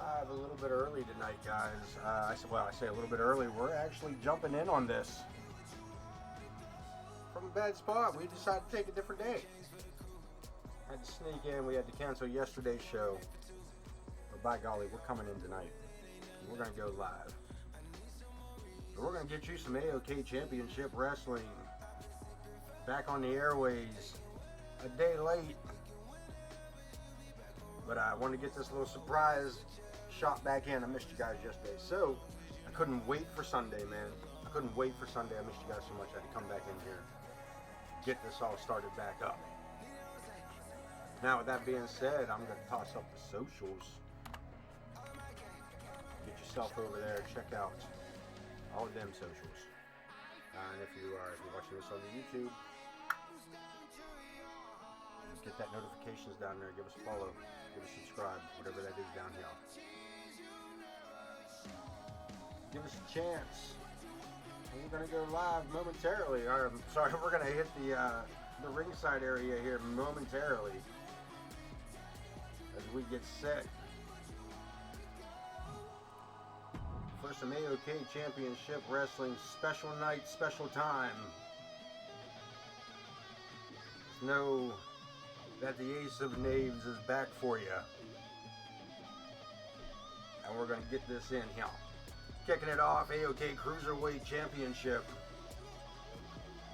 live a little bit early tonight, guys. I say a little bit early. We're actually jumping in on this from a bad spot. We decided to take a different day. Had to sneak in. We had to cancel yesterday's show. But by golly, we're coming in tonight. We're going to go live. So we're going to get you some A.o.K Championship Wrestling back on the airways a day late. But I wanted to get this little surprise shot back in. I missed you guys yesterday. So I couldn't wait for Sunday, man. I couldn't wait for Sunday. I missed you guys so much. I had to come back in here, get this all started back up. Now, with that being said, I'm going to toss up the socials. Get yourself over there. Check out all of them socials. And if you're watching this on the YouTube, get that notifications down there. Give us a follow. Give us a subscribe. Whatever that is down here. Give us a chance. And we're going to go live momentarily. We're going to hit the ringside area here momentarily as we get set for some A.o.K Championship Wrestling special night, special time. Know that the Ace of Knaves is back for you. And we're going to get this in here. Kicking it off, A.o.K Cruiserweight Championship.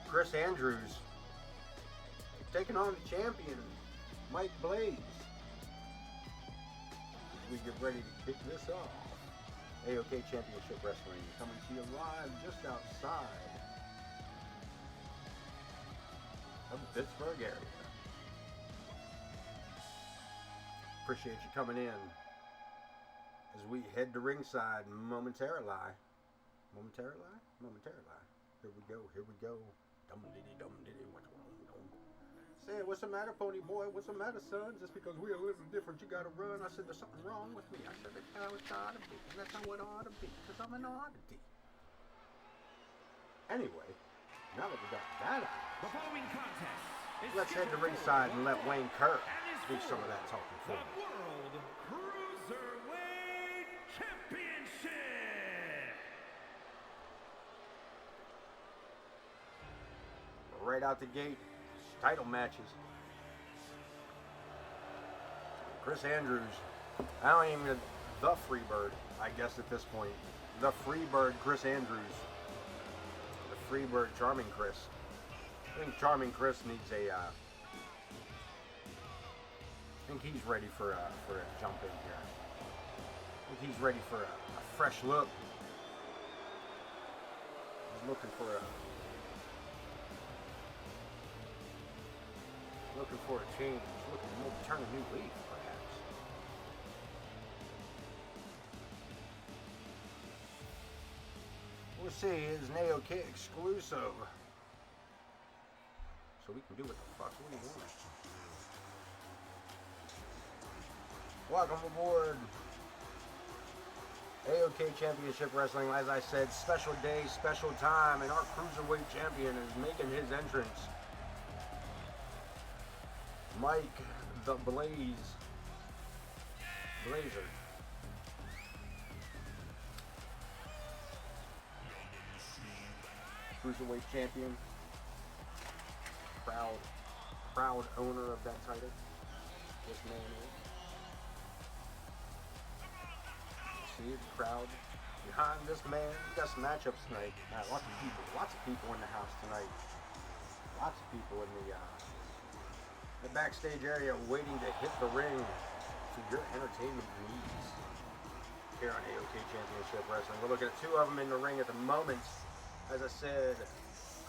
Chris Andrews taking on the champion, Mike Blaze. As we get ready to kick this off. A.o.K Championship Wrestling coming to you live just outside of the Pittsburgh area. Appreciate you coming in as we head to ringside momentarily. Momentarily? Here we go. Dum diddy. Say, what's the matter, pony boy? What's the matter, son? Just because we're a little different, you gotta run. I said, there's something wrong with me. I said, that's how it ought to be. And that's how it ought to be, because I'm an oddity. Anyway, now that we got that out, the following contest is let's head to ringside and let Wayne Kirk do some of that talking for the me. World Cruiserweight Championship. Right out the gate, title matches. Chris Andrews, I don't even, the Freebird, I guess at this point. The Freebird Chris Andrews. The Freebird Charming Chris. I think Charming Chris needs I think he's ready for a jump in here. I think he's ready for a fresh look. He's looking for a change. Looking to maybe turn a new leaf, perhaps. We'll see. It's an A.o.K exclusive. So we can do what the fuck we want. Welcome aboard. A.o.K Championship Wrestling. As I said, special day, special time, and our Cruiserweight champion is making his entrance. Mike the Blazer. Cruiserweight champion. Proud owner of that title. This man is. See the crowd behind this man. We got some matchups tonight. Lots of people in the house tonight. Lots of people in the backstage area waiting to hit the ring to your entertainment needs here on A.o.K Championship Wrestling. We're looking at two of them in the ring at the moment. As I said,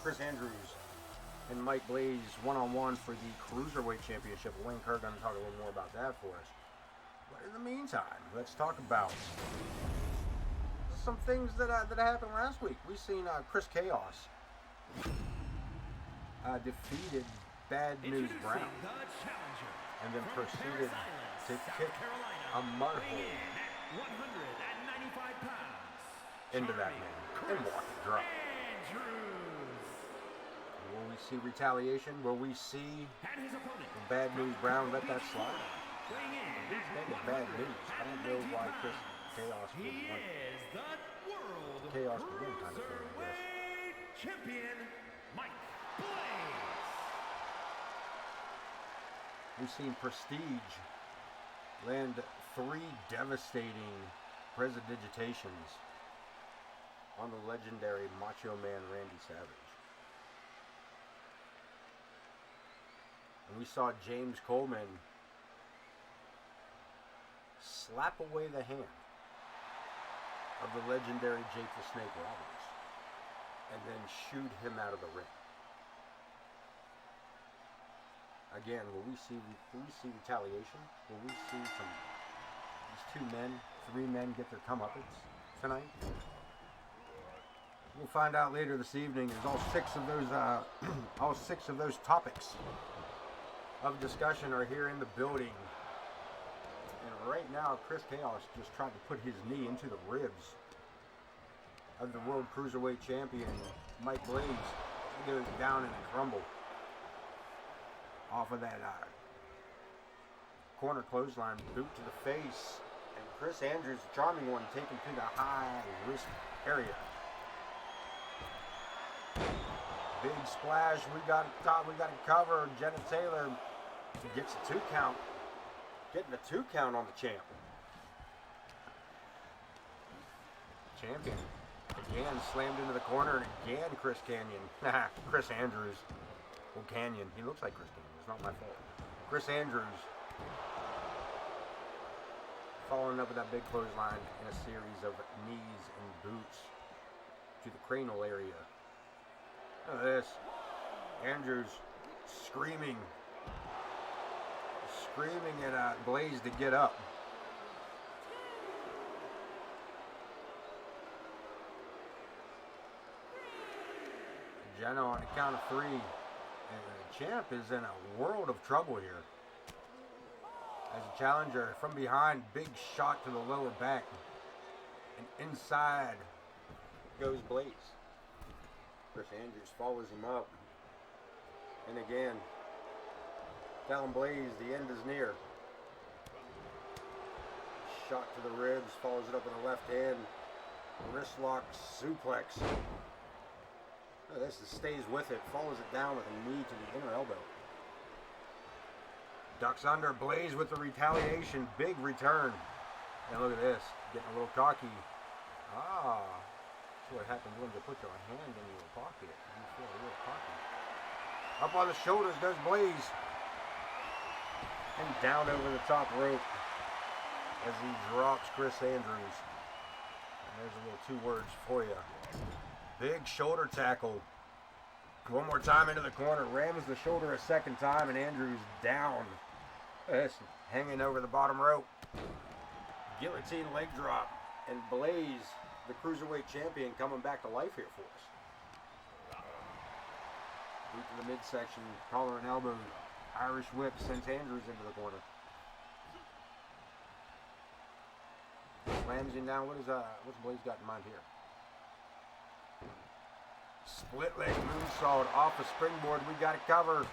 Chris Andrews and Mike Blaze one-on-one for the Cruiserweight Championship. Wayne Kirk going to talk a little more about that for us. But in the meantime, let's talk about some things that happened last week. We seen Chris Chaos defeated Bad News Brown, and then proceeded to kick a mud hole into that man and walk it dry. Will we see retaliation? Will we see Bad News Brown let that slide? Weighing in That is at bad news. I don't know why 190 Chris pounds, Chaos would he want is the world Chaos to win kind of thing, I guess. Cruiserweight champion, Mike Blaze. We've seen Prestige land 3 devastating prestidigitations on the legendary Macho Man Randy Savage. And we saw James Coleman slap away the hand of the legendary Jake the Snake Roberts and then shoot him out of the ring. Again, will we see retaliation? Will we see these 3 men get their comeuppance tonight? We'll find out later this evening. As all 6 of those topics of discussion are here in the building. And right now, Chris Chaos just tried to put his knee into the ribs of the World Cruiserweight Champion, Mike Blaze. He goes down in a crumble off of that corner clothesline, boot to the face. And Chris Andrews, the charming one, taken to the high wrist area. Big splash. We got it covered. Jenna Taylor gets a 2 count. Getting a 2 count on the champ. Champion. Again slammed into the corner, and again Chris Andrews. Well, Canyon. He looks like Chris Canyon. It's not my fault. Chris Andrews following up with that big clothesline in a series of knees and boots to the cranial area. Look at this. Andrews screaming at Blaze to get up. Jenna on the count of 3. And the champ is in a world of trouble here. As a challenger from behind, big shot to the lower back. And inside goes Blaze. Chris Andrews follows him up. And again, telling Blaze the end is near. Shot to the ribs, follows it up with the left hand. Wrist lock suplex. Oh, this stays with it, follows it down with a knee to the inner elbow. Ducks under, Blaze with the retaliation, big return. And look at this, getting a little cocky. That's what happens when you put your hand in your pocket. You feel a little cocky. Up on the shoulders goes Blaze. And down over the top rope as he drops Chris Andrews. And there's a little 2 words for you. Big shoulder tackle. One more time into the corner. Rams the shoulder a second time, and Andrews down. This hanging over the bottom rope. Guillotine leg drop. And Blaze, the Cruiserweight Champion, coming back to life here for us. Boot to the midsection, collar and elbow. Irish whip sends Andrews into the corner. Slams him down. What's Blaze got in mind here? Split leg moonsault off a springboard. We got it covered.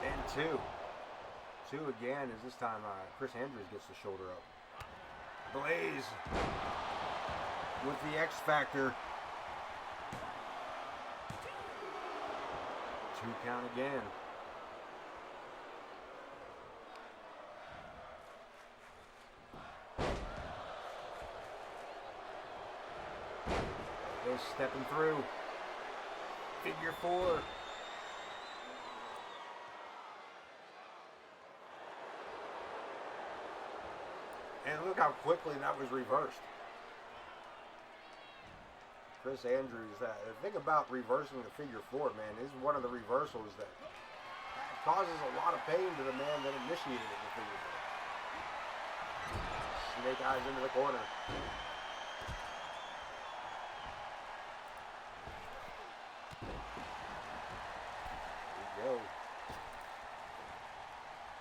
And 2. 2 again as this time Chris Andrews gets the shoulder up. Blaze with the X Factor. 2 count again. Stepping through. Figure 4. And look how quickly that was reversed. Chris Andrews, the thing about reversing the figure 4, man, is one of the reversals that causes a lot of pain to the man that initiated it in the figure 4. Snake eyes into the corner. Go.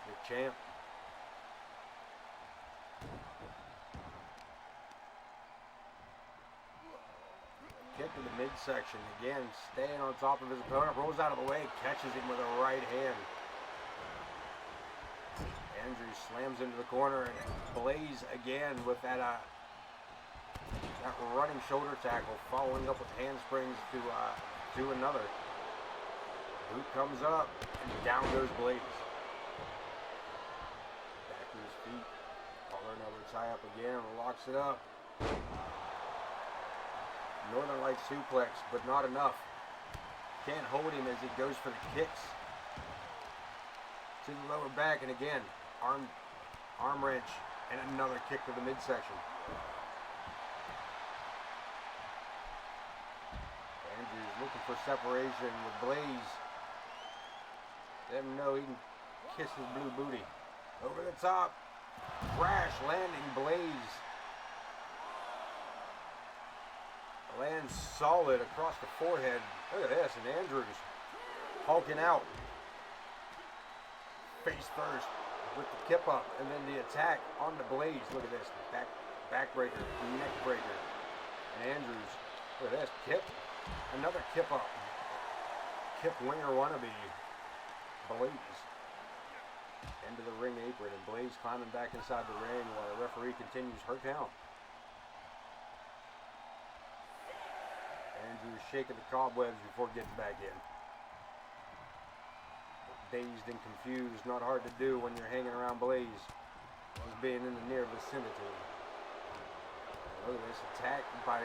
The champ. Kick to the midsection. Again, staying on top of his opponent. Rolls out of the way. Catches him with a right hand. Andrews slams into the corner, and Blaze again with that that running shoulder tackle, following up with handsprings to do another. Boot comes up, and down goes Blaze. Back to his feet. Collar another tie up again, and locks it up. Northern Light suplex, but not enough. Can't hold him as he goes for the kicks. To the lower back, and again, arm wrench, and another kick to the midsection. Andrews looking for separation with Blaze. Let him know he can kiss his blue booty. Over the top, crash landing Blaze. Lands solid across the forehead. Look at this, and Andrews hulking out. Face first with the kip up, and then the attack on the Blaze. Look at this, backbreaker, neck breaker. And Andrews, look at this, kip, another kip up. Kip winger wannabe, Blaze. Into the ring apron, and Blaze climbing back inside the ring while the referee continues her count. Andrews shaking the cobwebs before getting back in. Dazed and confused, not hard to do when you're hanging around Blaze, as being in the near vicinity. Look at this attack by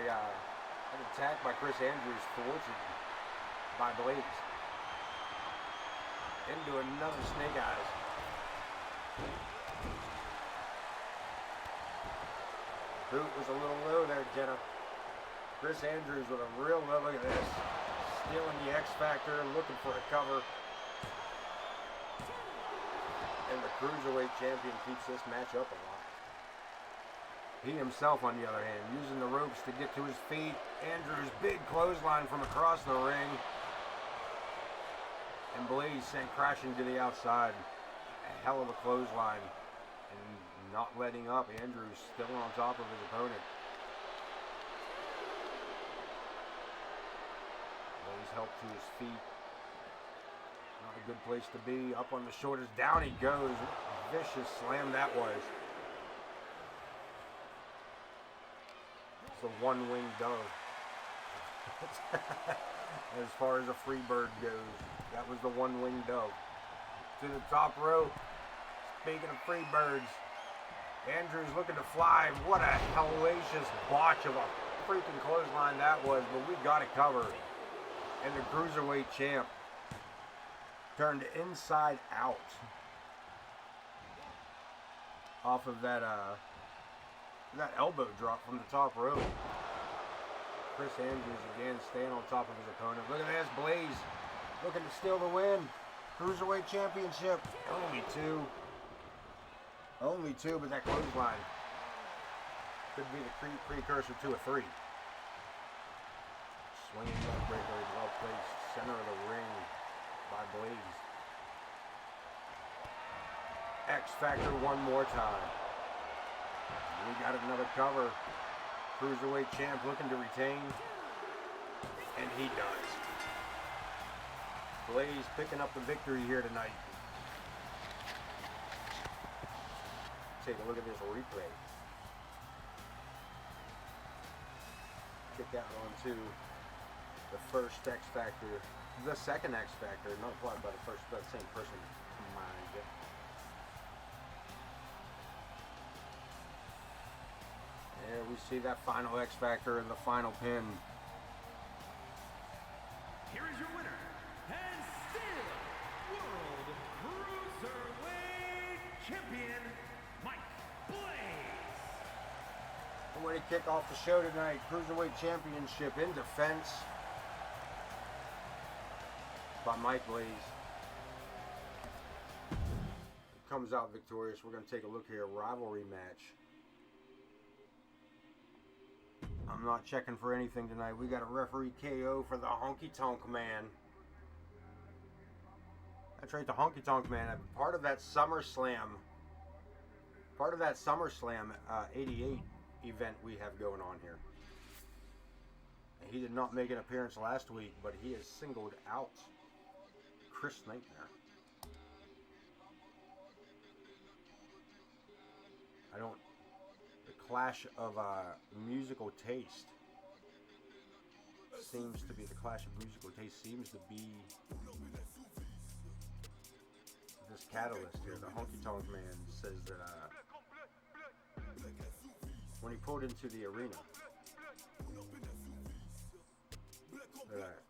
Kris Andrews, thwarted by Blaze. Into another snake eyes. Boot was a little low there, Jenna. Kris Andrews with a real low. Look at this, stealing the X Factor, looking for a cover. And the Cruiserweight champion keeps this match up alive. He himself, on the other hand, using the ropes to get to his feet. Andrews' big clothesline from across the ring. And Blaze sent crashing to the outside. A hell of a clothesline. And not letting up. Andrews still on top of his opponent. Blaze helped to his feet. Not a good place to be. Up on the shoulders. Down he goes. Vicious slam that was. It's a one-winged dove. As far as a free bird goes, that was the one-winged dove. To the top rope. Speaking of free birds, Andrews looking to fly. What a hellacious botch of a freaking clothesline that was, but we got it covered. And the Cruiserweight champ turned inside out off of that elbow drop from the top rope. Kris Andrews again staying on top of his opponent. Look at this, Blaze looking to steal the win. Cruiserweight championship. Only two, but that clothesline could be the precursor to a 3. Swinging backbreaker is well placed, center of the ring by Blaze. X Factor one more time. We got another cover. Cruiserweight champ looking to retain, and he does. Blaze picking up the victory here tonight. Take a look at this replay. Kick out onto the first X Factor, the second X Factor, not applied by the first, but the same person combined. There we see that final X Factor and the final pin. Here is your winner, and still World Cruiserweight Champion, Mike Blaze. And way to kick off the show tonight, Cruiserweight Championship in defense by Mike Blaze. He comes out victorious. We're going to take a look here. Rivalry match. I'm not checking for anything tonight. We got a referee KO for the Honky Tonk Man. That's right, the Honky Tonk Man. Part of that SummerSlam 88 event we have going on here. And he did not make an appearance last week, but he has singled out Chris Nightmare. I don't. The clash of musical taste seems to be this catalyst here. The Honky Tonk Man says that when he pulled into the arena, that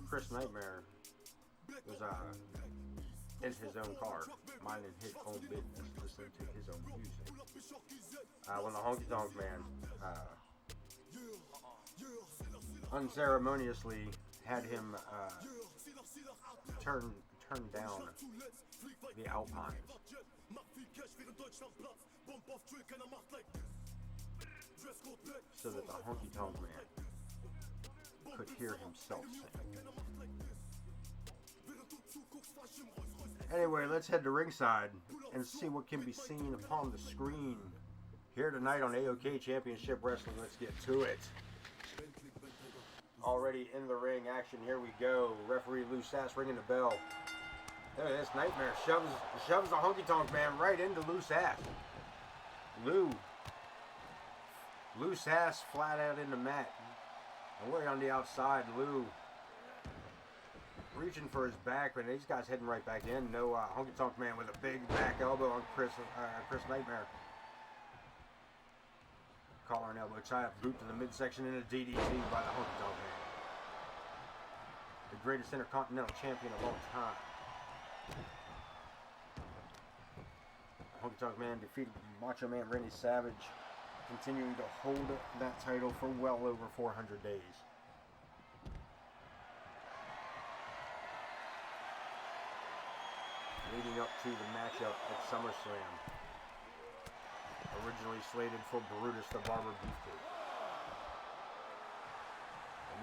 Chris Nightmare was in his own car, minding his own business, listening to his own music. When the Honky Tonk Man unceremoniously had him turn down the Alpines. So that the Honky Tonk Man could hear himself sing. Anyway, let's head to ringside and see what can be seen upon the screen here tonight on A.o.K Championship Wrestling. Let's get to it. Already in the ring action, here we go. Referee Lou Sass ringing the bell. Look at this, Nightmare shoves the Honky Tonk Man right into Lou Sass. Lou Sass flat out in the mat. And we're on the outside. Lou reaching for his back, but these guys heading right back in. No Honky Tonk Man with a big back elbow on Chris Nightmare. Collar and elbow tie-up, boot to the midsection, and a DDT by the Honky Tonk Man. The greatest Intercontinental Champion of all time. Honky Tonk Man defeated Macho Man Randy Savage, continuing to hold that title for well over 400 days. Leading up to the matchup at SummerSlam, originally slated for Brutus the Barber Beefcake.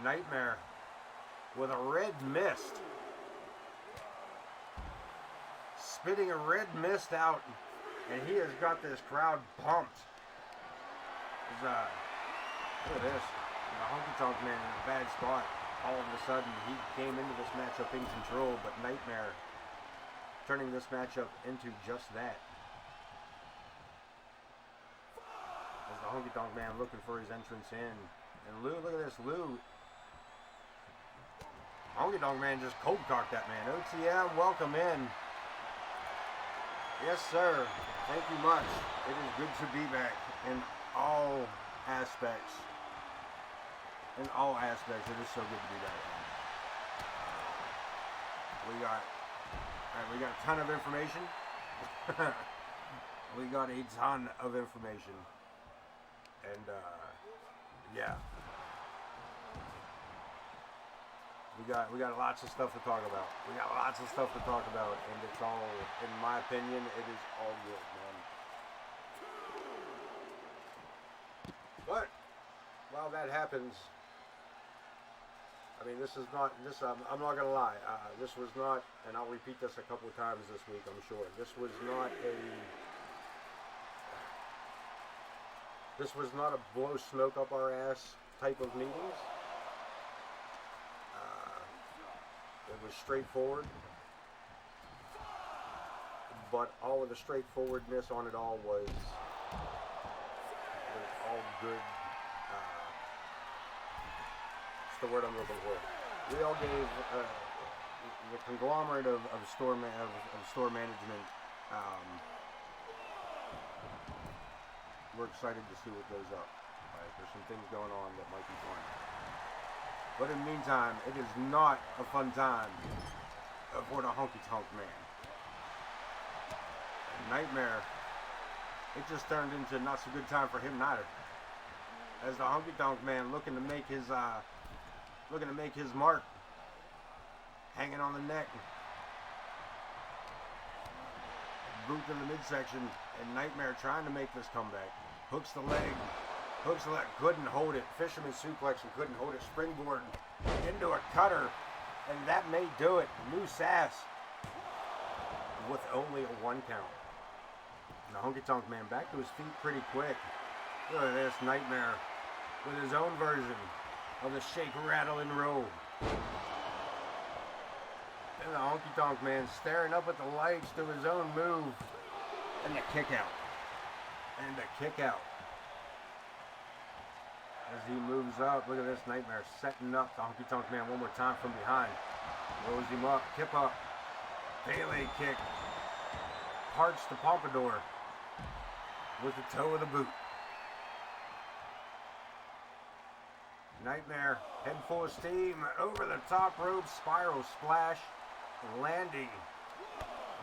Nightmare with a red mist, spitting a red mist out, and he has got this crowd pumped. Look at this. The Honky Tonk Man in a bad spot. All of a sudden, he came into this matchup in control, but Nightmare turning this matchup into just that. As the Honky Tonk Man looking for his entrance in. And Lou, look at this, Lou. Honky Tonk Man just cold cocked that man. OTM, welcome in. Yes, sir. Thank you much. It is good to be back in all aspects. In all aspects, it is so good to be back. We got a ton of information. We got a ton of information. And, yeah. We got lots of stuff to talk about. And it's all, in my opinion, it is all good, man. But while that happens, I mean, I'm not gonna lie. This was not, and I'll repeat this a couple of times this week, I'm sure. This was not a blow smoke up our ass type of meetings. It was straightforward, but all of the straightforwardness on it all was all good. What's the word I'm looking for? We all gave the conglomerate of store management. We're excited to see what goes up. Right? There's some things going on that might be fun. But in the meantime, it is not a fun time for the Honky Tonk Man. Nightmare, it just turned into not so good time for him neither. As the Honky Tonk Man looking to make his mark, hanging on the neck, boot to the midsection, and Nightmare trying to make this comeback. Hooks the leg, couldn't hold it. Fisherman suplex and couldn't hold it. Springboard into a cutter, and that may do it. Lou Sass with only a 1 count. And the Honky Tonk Man back to his feet pretty quick. Look at this, Nightmare with his own version of the shake, rattle, and roll. And the Honky Tonk Man staring up at the lights to his own move. And the kick out. And the kick out. As he moves up, look at this Nightmare setting up the Honky Tonk Man one more time from behind. Rolls him up, kip up. Pele kick. Parts the Pompadour with the toe of the boot. Nightmare head full of steam over the top rope, spiral splash, landing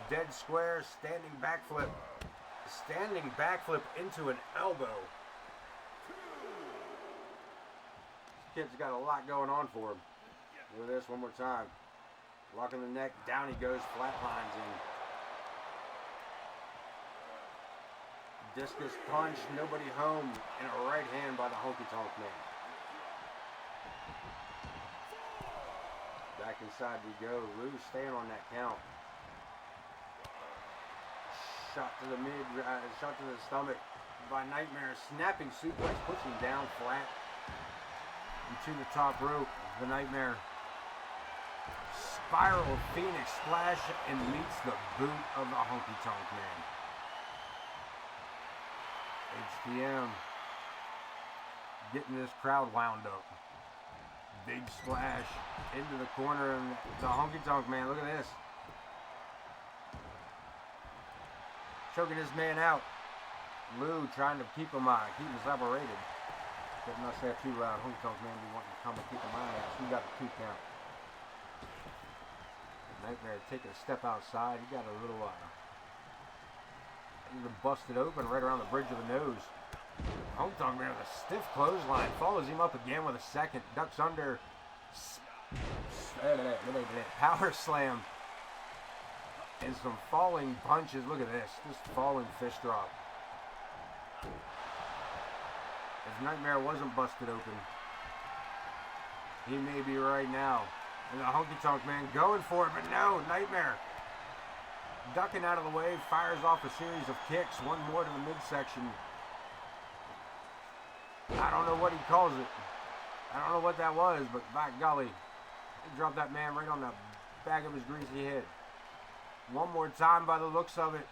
dead square, standing backflip into an elbow. This kid's got a lot going on for him. Look at this one more time. Locking the neck, down he goes, flatlines in. Discus punch, nobody home, and a right hand by the Honky Tonk Man. Back inside we go. Lou staying on that count. Shot to the shot to the stomach by Nightmare. Snapping suplex, puts him down flat into the top rope. The Nightmare spiral Phoenix splash and meets the boot of the Honky Tonk Man. HTM getting this crowd wound up. Big splash into the corner and the Honky Tonk Man. Look at this. Choking this man out. Lou trying to keep him separated. Better not say it too loud. Honky Tonk Man be wanting to come and kick him out. We got the 2 count. Nightmare taking a step outside. He got a little busted open right around the bridge of the nose. Honky Tonk Man with a stiff clothesline. Follows him up again with a second. Ducks under. Power slam. And some falling punches. Look at this. Just falling fist drop. If Nightmare wasn't busted open, he may be right now. And the Honky Tonk Man going for it, but no, Nightmare ducking out of the way, fires off a series of kicks, one more to the midsection. I don't know what he calls it. I don't know what that was, but by golly, he dropped that man right on the back of his greasy head. One more time by the looks of it.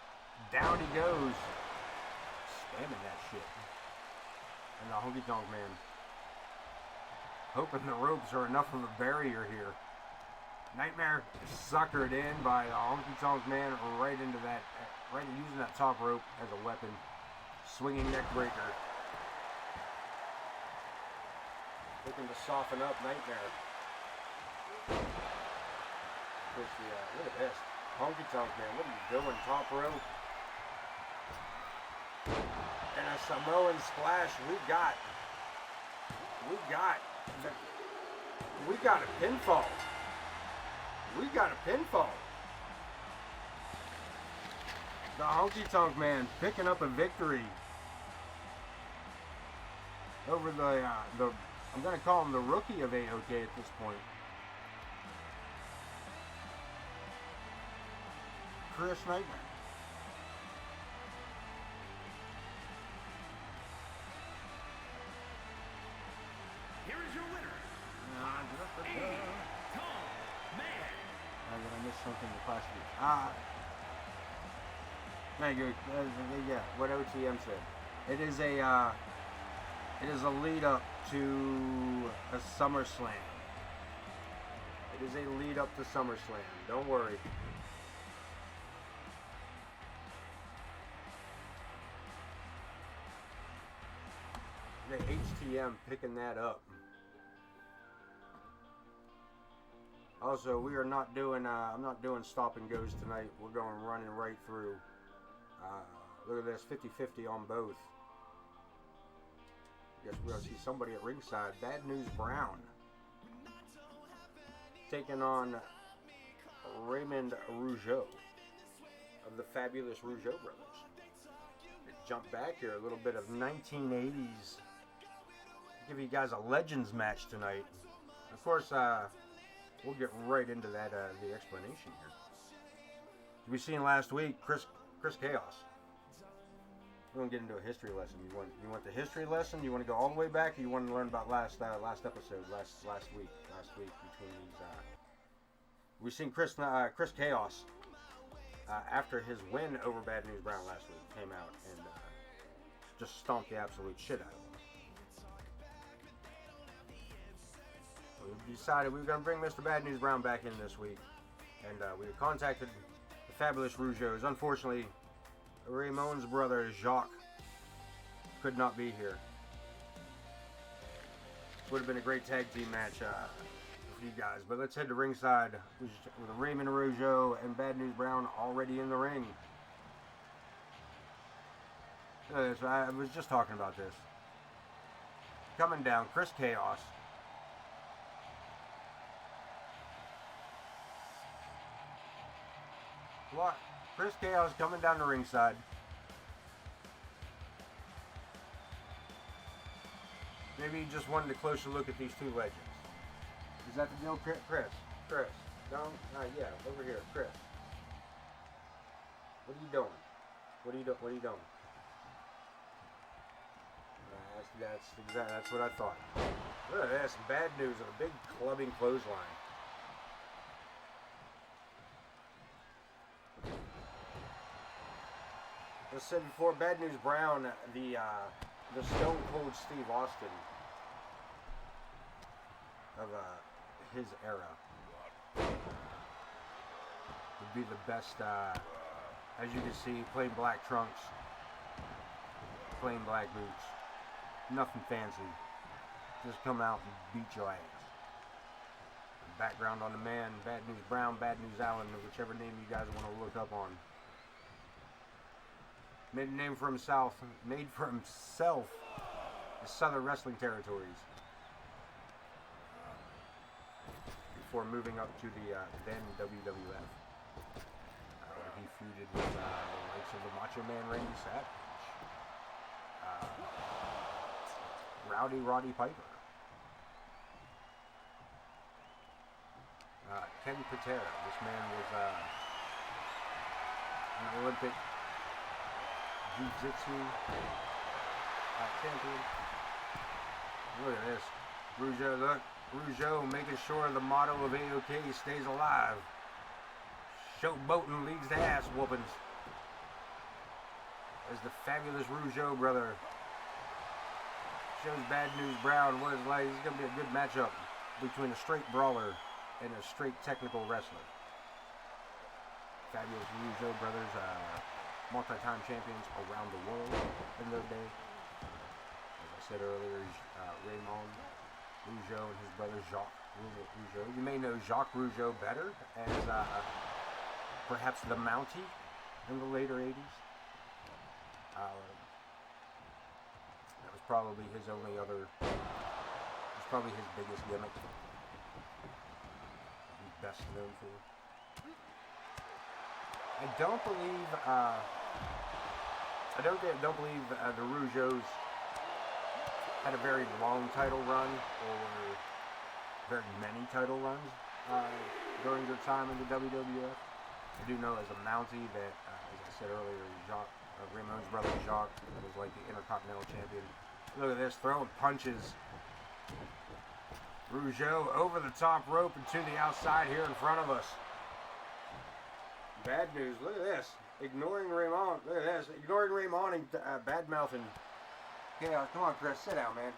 Down he goes. Spamming that shit. And the Honky Tonk Man hoping the ropes are enough of a barrier here. Nightmare suckered in by the Honky Tonk Man right into that, right using that top rope as a weapon. Swinging neck breaker. Looking to soften up Nightmare. Look at this. Honky Tonk Man, what are you doing? Top rope. And a Samoan splash. We got a pinfall. We got a pinfall. The Honky Tonk Man picking up a victory over the I'm going to call him the rookie of A.o.K at this point. Kris Nightmare. Here is your winner. A.o.K. Man. Did I miss something in the class week? Thank you. Yeah, what OTM said. It is a lead up to a SummerSlam. It is a lead up to SummerSlam. Don't worry. The HTM picking that up. Also, we are not doing. I'm not doing stop and goes tonight. We're going running right through. Look at this, 50-50 on both. Guess we're gonna see somebody at ringside. Bad News Brown taking on Raymond Rougeau of the fabulous Rougeau brothers. Let's jump back here a little bit of 1980s. Give you guys a Legends match tonight. Of course, we'll get right into that the explanation here. As we seen last week, Kris Chaos. We're gonna get into a history lesson. You want the history lesson? You want to go all the way back, or you want to learn about last episode, last week between these? We've seen Kris Chaos after his win over Bad News Brown last week, came out and just stomped the absolute shit out of him. We decided we were going to bring Mr. Bad News Brown back in this week, and we contacted the fabulous Rougeaus. Unfortunately, Raymond's brother, Jacques, could not be here. Would have been a great tag team match for you guys, but let's head to ringside with Raymond Rougeau and Bad News Brown already in the ring. So I was just talking about this. Coming down, Kris Chaos. What? Kris Chaos coming down the ringside. Maybe he just wanted a closer look at these two legends. Is that the deal, Kris? Kris. Don't? Yeah, over here, Kris. What are you doing? What are you doing? That's what I thought. Look at this. Bad news of a big clubbing clothesline. As I said before, Bad News Brown, the Stone Cold Steve Austin of his era, would be the best. As you can see, plain black trunks, plain black boots, nothing fancy. Just come out and beat your ass. Background on the man, Bad News Brown, Bad News Allen, whichever name you guys want to look up on. Made a name for himself, the Southern Wrestling Territories, before moving up to the then WWF. He feuded with the likes of the Macho Man Randy Savage, Rowdy Roddy Piper, Ken Patera. This man was an Olympic Jiu-Jitsu champion. Look at this. Rougeau making sure the motto of A.o.K stays alive. Showboating leads to ass whoopings. As the fabulous Rougeau brother shows Bad News Brown what it's like. It's going to be a good matchup between a straight brawler and a straight technical wrestler. Fabulous Rougeau brothers, multi-time champions around the world in their day. As I said earlier, Raymond Rougeau and his brother Jacques Rougeau. You may know Jacques Rougeau better as perhaps the Mountie in the later 80s. That was probably his only other, it was probably his biggest gimmick. He's best known for. I don't believe the Rougeaus had a very long title run or very many title runs during their time in the WWF. I do know as a Mountie that, as I said earlier, Raymond's brother Jacques was like the Intercontinental Champion. Look at this, throwing punches. Rougeau over the top rope and to the outside here in front of us. Bad news, look at this. Ignoring Raymond, look at this. Ignoring Raymond and bad-mouthing Chaos. Come on, Kris, sit down, man.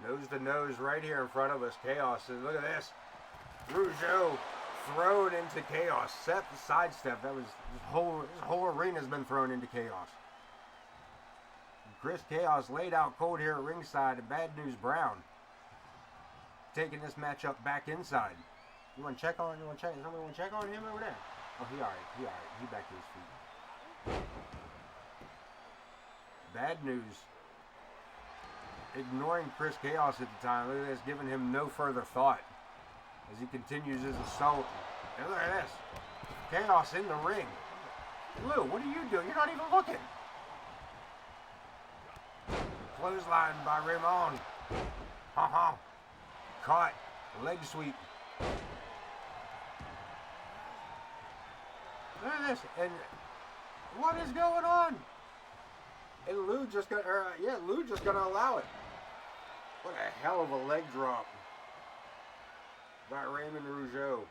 Nose to nose right here in front of us. Chaos says, look at this. Rougeau thrown into Chaos. Set the sidestep. That was this whole arena's been thrown into Chaos. Kris Chaos laid out cold here at ringside, and Bad News Brown taking this matchup back inside. You want to check on? Somebody want to check on him over there? Oh, he alright. He back to his feet. Bad News ignoring Kris Chaos at the time. Look at this, giving him no further thought as he continues his assault. And look at this. Chaos in the ring. Lou, what are you doing? You're not even looking. Clothesline by Raymond. Caught. Leg sweep. Look at this. And what is going on? And Lou just got to allow it. What a hell of a leg drop by Raymond Rougeau.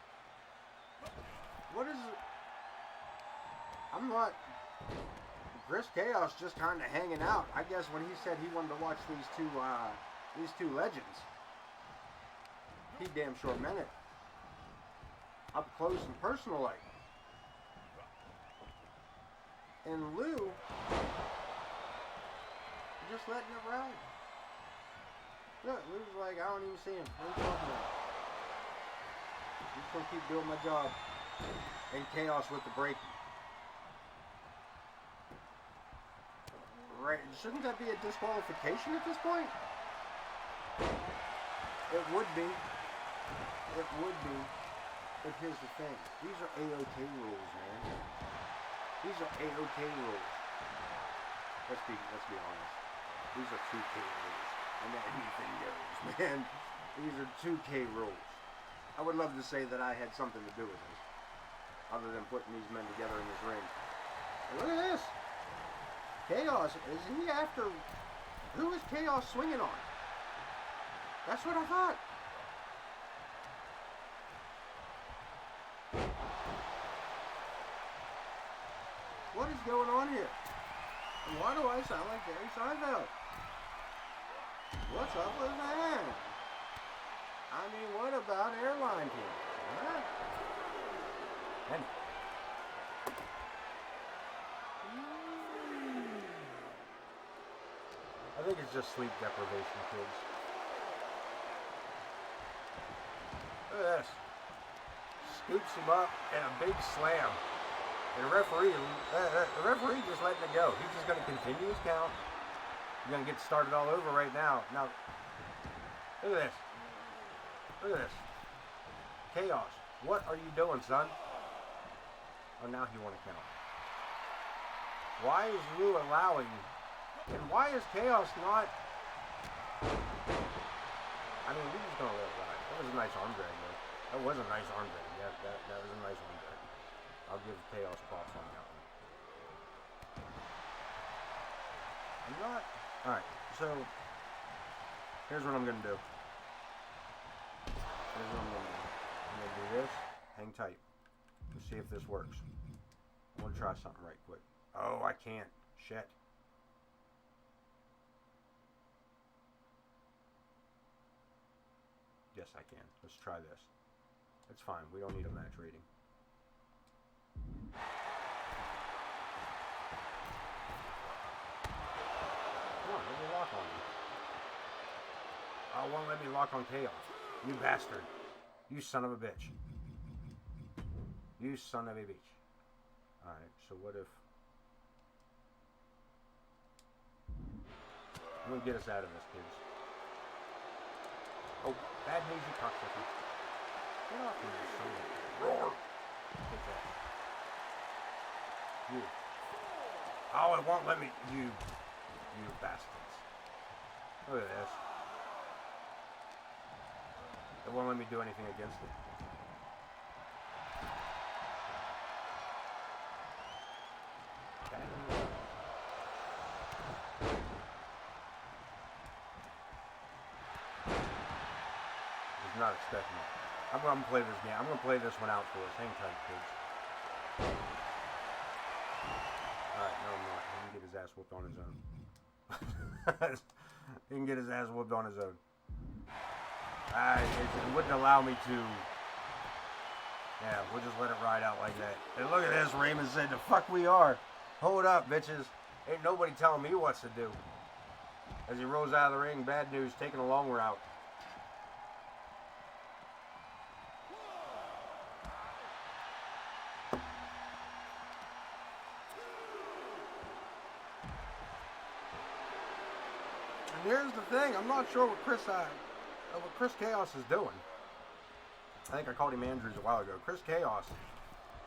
What is it? I'm not... Chris Chaos just kind of hanging out. I guess when he said he wanted to watch these two legends, he damn sure meant it. Up close and personal like. And Lou, just letting it ride. Look, Lou's like, I don't even see him. What are you talking about? I'm just gonna keep doing my job. And Chaos with the breaking. Right, shouldn't that be a disqualification at this point? It would be. It would be. But here's the thing. These are A.o.K rules, man. These are A.o.K rules. Let's be honest. These are 2K rules. And that anything goes, man. These are 2K rules. I would love to say that I had something to do with this. Other than putting these men together in this ring. But look at this. Chaos, is he after... Who is Chaos swinging on? That's what I thought. What is going on here? And why do I sound like Gary Seinfeld? What's up with that? I mean, what about airline team? Huh? And I think it's just sleep deprivation, kids. Look at this. Scoops him up and a big slam. And the referee just letting it go. He's just going to continue his count. He's going to get started all over right now. Now, look at this. Look at this. Chaos. What are you doing, son? Oh, now he want to count. Why is Lou allowing... And why is Chaos not... I mean, we're just going to let it ride. That was a nice arm drag, though. That was a nice arm drag. Yeah, that was a nice arm drag. I'll give Chaos props on that one. I'm not... Alright, so... Here's what I'm going to do. Here's what I'm going to do. I'm going to do this. Hang tight. Let's see if this works. I want to try something right quick. Oh, I can't. Shit. Yes, I can. Let's try this. It's fine. We don't need a match rating. Come on, let me lock on you. Oh, won't let me lock on Chaos. You bastard. You son of a bitch. You son of a bitch. Alright, so what if... I'm gonna get us out of this, kids. Oh, bad news, you cocksucker. Get off me, you son of a... Roar! Take that. You. Oh, it won't let me... You bastards. Look at this. It won't let me do anything against it. Not expecting it. I'm gonna play this game. I'm gonna play this one out for us. Hang tight, kids. Alright, no, I'm not. He can get his ass whooped on his own. He can get his ass whooped on his own. It wouldn't allow me to. Yeah, we'll just let it ride out like that. And look at this. Raymond said, "The fuck we are. Hold up, bitches. Ain't nobody telling me what to do." As he rolls out of the ring, bad news, taking a long route. Here's the thing, I'm not sure what Chris Chaos is doing. I think I called him Andrews a while ago. Chris Chaos.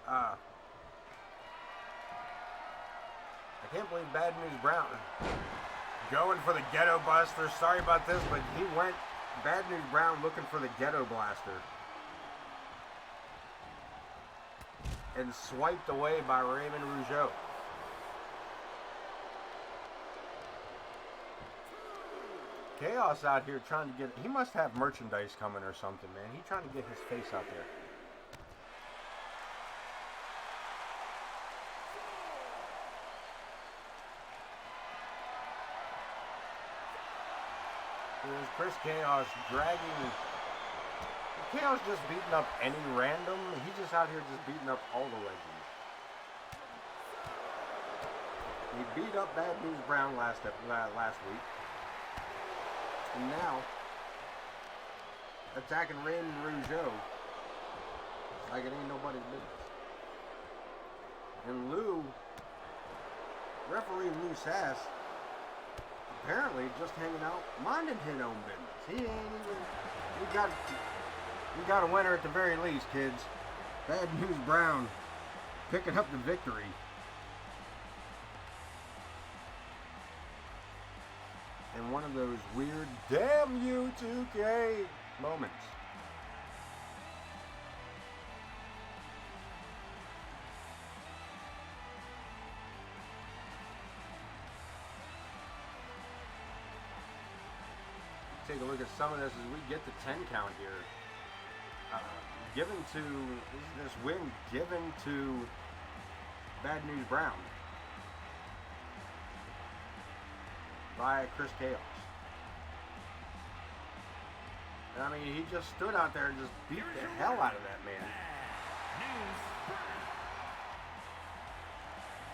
I can't believe Bad News Brown going for the Ghetto Buster. Sorry about this, but he went Bad News Brown looking for the Ghetto Blaster. And swiped away by Raymond Rougeau. Chaos out here trying to get... He must have merchandise coming or something, man. He's trying to get his face out there. Chris Chaos dragging. Chaos just beating up any random. He's just out here just beating up all the legends. He beat up Bad News Brown last week. And now, attacking Raymond Rougeau like it ain't nobody's business. And referee Lou Sass, apparently just hanging out, minding his own business. He ain't even. We got a winner at the very least, kids. Bad News Brown picking up the victory. In one of those weird damn you 2K moments. Take a look at some of this as we get the 10 count here. This win given to Bad News Brown by Chris Chaos. I mean, he just stood out there and just beat the hell out of that man.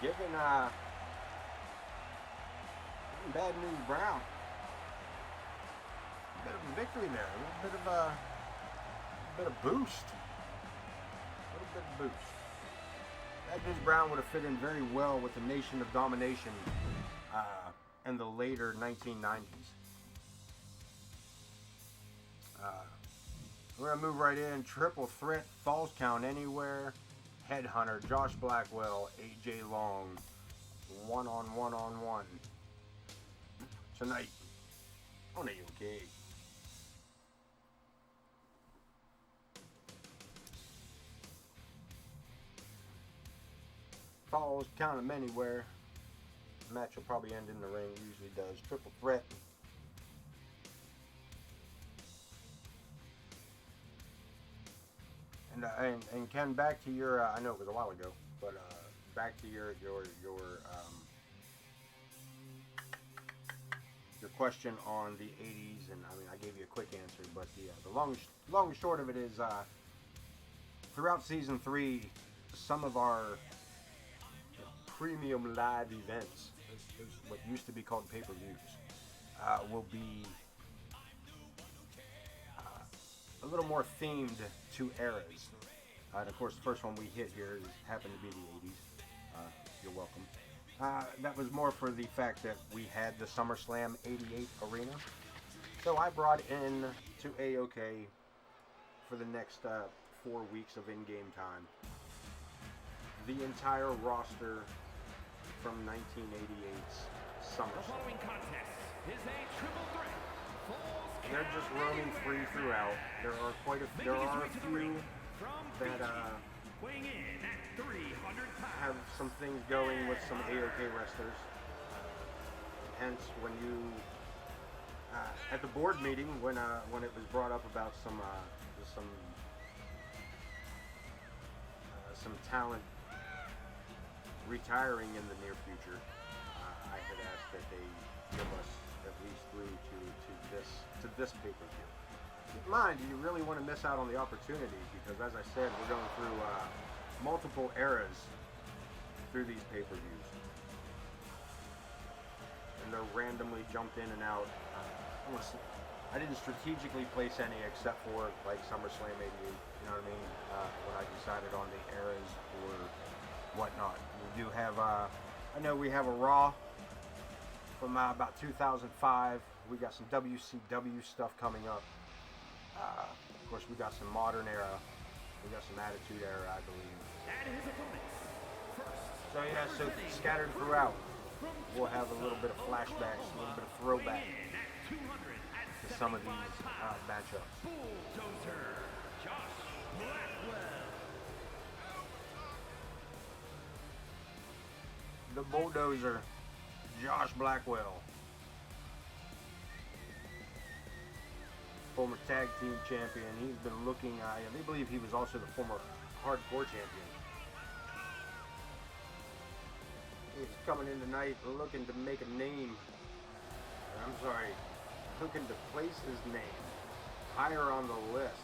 Giving Bad News Brown a bit of a victory there, a little bit of boost. A little bit of boost. Bad News Brown would have fit in very well with the Nation of Domination in the later 1990s. We're going to move right in. Triple threat, falls count anywhere. Headhunter, Josh Blackwell, AJ Long. One on one. Tonight on A.o.K. Falls, count them anywhere. The match will probably end in the ring. Usually does. Triple threat. And Ken, back to your. I know it was a while ago, but back to your question on the 80s, and I mean I gave you a quick answer, but the long and short of it is throughout season 3, some of our premium live events, what used to be called pay-per-views, will be a little more themed to eras. And of course, the first one we hit here happened to be the 80s. You're welcome. That was more for the fact that we had the SummerSlam 88 arena. So I brought in to A.o.K. for the next 4 weeks of in-game time the entire roster from 1988's SummerSlam. The following contest is a triple threat. They're just roaming free throughout. There are a few that weighing in at 300 pounds. have some things going with some A.o.K. wrestlers. Hence, when you at the board meeting when it was brought up about some talent retiring in the near future, I had asked that they give us at least through to this pay-per-view. Keep in mind, do you really want to miss out on the opportunity? Because as I said, we're going through multiple eras through these pay-per-views, and they're randomly jumped in and out. I didn't strategically place any except for like SummerSlam 88. You know what I mean? When I decided on the eras or whatnot. We do have I know we have a Raw from about 2005. We got some WCW stuff coming up. Of course, we got some modern era. We got some Attitude Era, I believe. And his opponents. First, so yeah, so scattered throughout, we'll have a little bit of flashbacks, a little bit of throwback to some of these matchups. Bulldozer, Josh Blackwell. The Bulldozer, Josh Blackwell. Former tag team champion. He's been looking, they believe he was also the former hardcore champion. He's coming in tonight looking to make a name. I'm sorry, looking to place his name higher on the list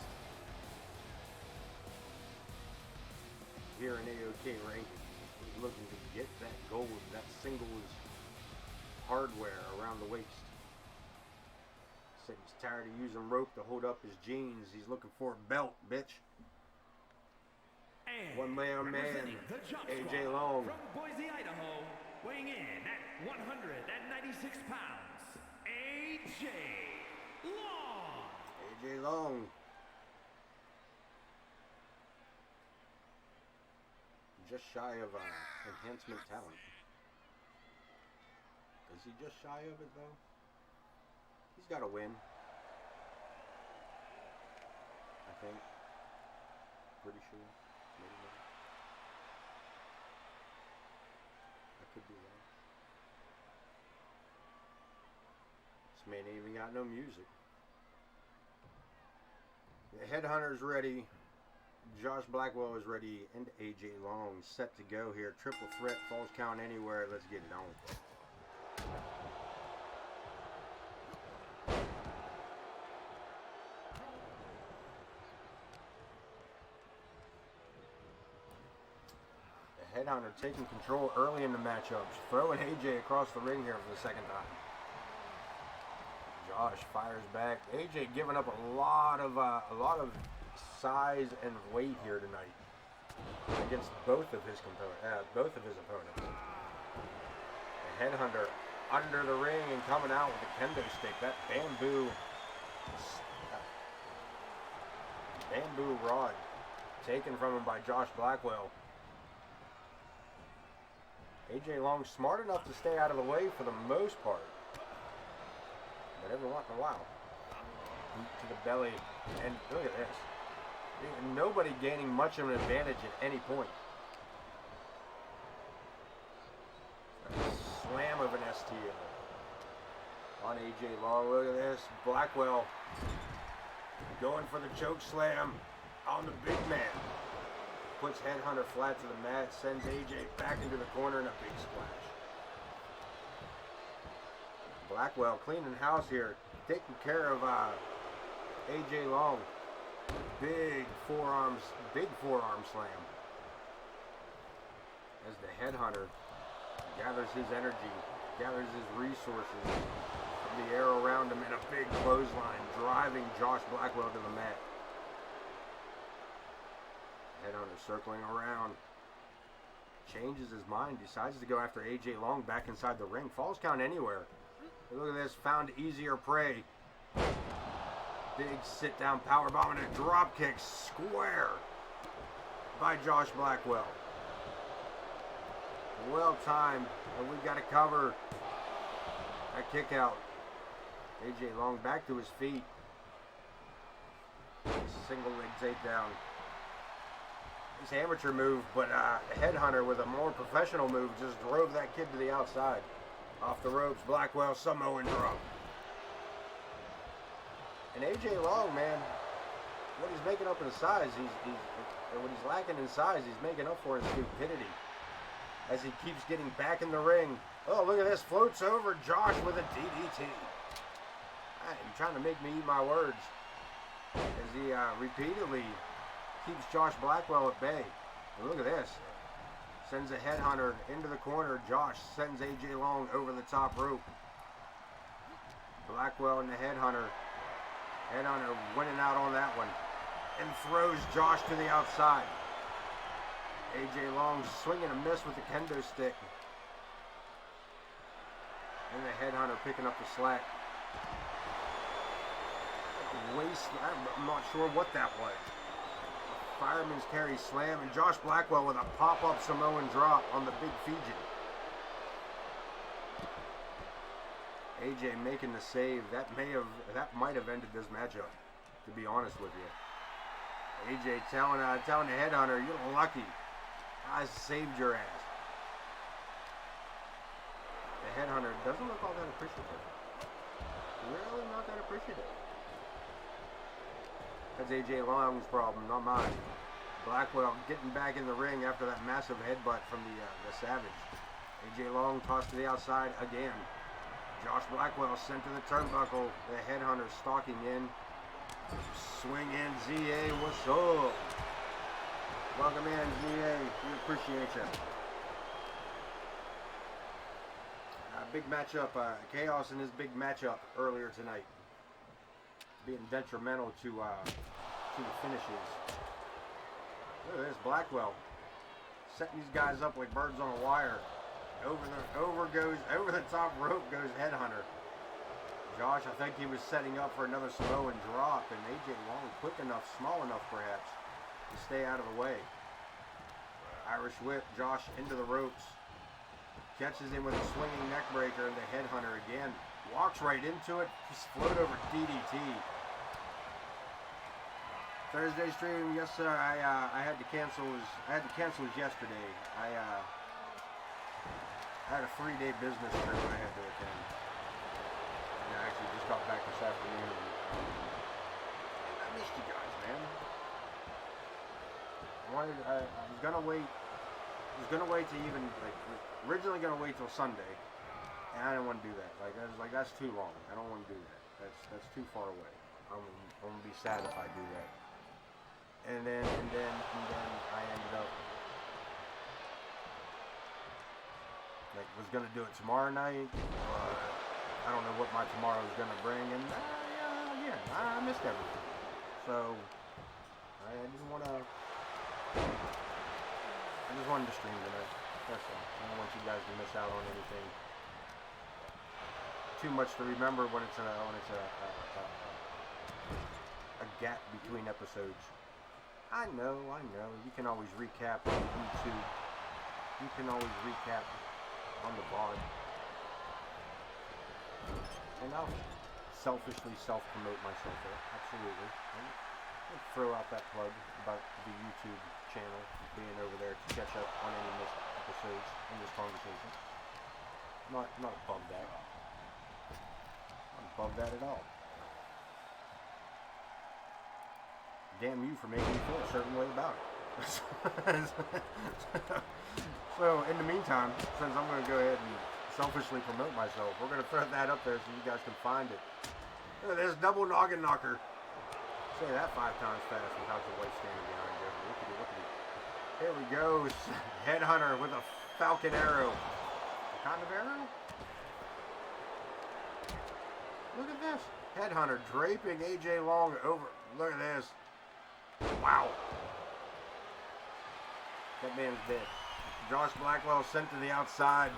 here in A.o.K ranking. He's looking to get that gold, that singles hardware around the waist. Said he's tired of using rope to hold up his jeans. He's looking for a belt, bitch. And One man, representing the Jump A.J. Squad Long. from Boise, Idaho, weighing in at 196 pounds, A.J. Long. A.J. Long. Just shy of enhancement talent. Is he just shy of it though? He's got to win. I think. Pretty sure. Maybe not. I could be wrong. This man ain't even got no music. The Headhunter's ready. Josh Blackwell is ready, and A.J. Long set to go here. Triple threat, falls count anywhere. Let's get it on. The Headhunter taking control early in the matchups, throwing A.J. across the ring here for the second time. Josh fires back. A.J. giving up a lot of size and weight here tonight against both of his opponents. The Headhunter under the ring and coming out with a kendo stick. That bamboo rod taken from him by Josh Blackwell. A.J. Long smart enough to stay out of the way for the most part, but every once in a while, boot to the belly, and look at this. Nobody gaining much of an advantage at any point. A slam of an STO on A.J. Long. Look at this. Blackwell going for the choke slam on the big man. Puts Headhunter flat to the mat, sends A.J. back into the corner in a big splash. Blackwell cleaning house here, taking care of A.J. Long. Big forearm slam. As the Headhunter gathers his energy, gathers his resources from the air around him in a big clothesline, driving Josh Blackwell to the mat. Headhunter circling around, changes his mind, decides to go after A.J. Long back inside the ring. Falls count anywhere. Look at this, found easier prey. Big sit-down powerbomb and a drop kick square by Josh Blackwell. Well timed, and we got to cover that kick out. A.J. Long back to his feet. Single leg takedown. It's an amateur move, but Headhunter with a more professional move just drove that kid to the outside. Off the ropes, Blackwell, Samoan drop. And A.J. Long, man, what he's making up in size, what he's lacking in size, he's making up for in stupidity. As he keeps getting back in the ring. Oh, look at this, floats over Josh with a DDT. You're trying to make me eat my words. As he repeatedly keeps Josh Blackwell at bay. And look at this. Sends a Headhunter into the corner. Josh sends A.J. Long over the top rope. Blackwell and the Headhunter. Headhunter winning out on that one. And throws Josh to the outside. A.J. Long swinging a miss with the kendo stick. And the Headhunter picking up the slack. I'm not sure what that was. Fireman's carry slam, and Josh Blackwell with a pop-up Samoan drop on the big Fijian. AJ making the save. That might have ended this matchup, to be honest with you. AJ telling the Headhunter, "You're lucky. I saved your ass." The Headhunter doesn't look all that appreciative. Really not that appreciative. That's A.J. Long's problem, not mine. Blackwell getting back in the ring after that massive headbutt from the Savage. A.J. Long tossed to the outside again. Josh Blackwell sent to the turnbuckle. The Headhunter stalking in. Swing in, ZA, what's up? Welcome in, ZA. We appreciate you. Big matchup. Chaos in his big matchup earlier tonight. Being detrimental to the finishes. Look at this, Blackwell. Setting these guys up like birds on a wire. Over the top rope goes Headhunter. Josh, I think he was setting up for another Samoan drop, and AJ Long quick enough, small enough perhaps, to stay out of the way. Irish whip, Josh into the ropes. Catches him with a swinging neck breaker, and the Headhunter again walks right into it. Just float over DDT. Thursday stream, yes sir. I had to cancel yesterday. I had a 3-day business trip I had to attend. And I actually just got back this afternoon. I missed you guys, man. I was gonna wait. I was gonna wait to even originally gonna wait till Sunday, and I didn't want to do that. I was like, that's too long. I don't want to do that. That's too far away. I'm gonna be sad if I do that. And then I ended up was gonna do it tomorrow night. I don't know what my tomorrow is gonna bring, and again, I missed everything. So I didn't want to. I just wanted to stream tonight. That's all. I don't want you guys to miss out on anything. Too much to remember when it's a gap between episodes. I know. You can always recap on YouTube. You can always recap on the VOD. And I'll selfishly self-promote myself there. Absolutely. I'll throw out that plug about the YouTube channel, being over there to catch up on any missed episodes in this conversation. Not above that. Not above that at all. Damn you for making me feel a certain way about it. So, in the meantime, since I'm going to go ahead and selfishly promote myself, we're going to throw that up there so you guys can find it. Look at this double noggin knocker. Say that 5 times fast without the wife standing behind you. Look at it. Here we go. Headhunter with a falcon arrow. What kind of arrow? Look at this. Headhunter draping AJ Long over. Look at this. Wow. That man's dead. Josh Blackwell sent to the outside.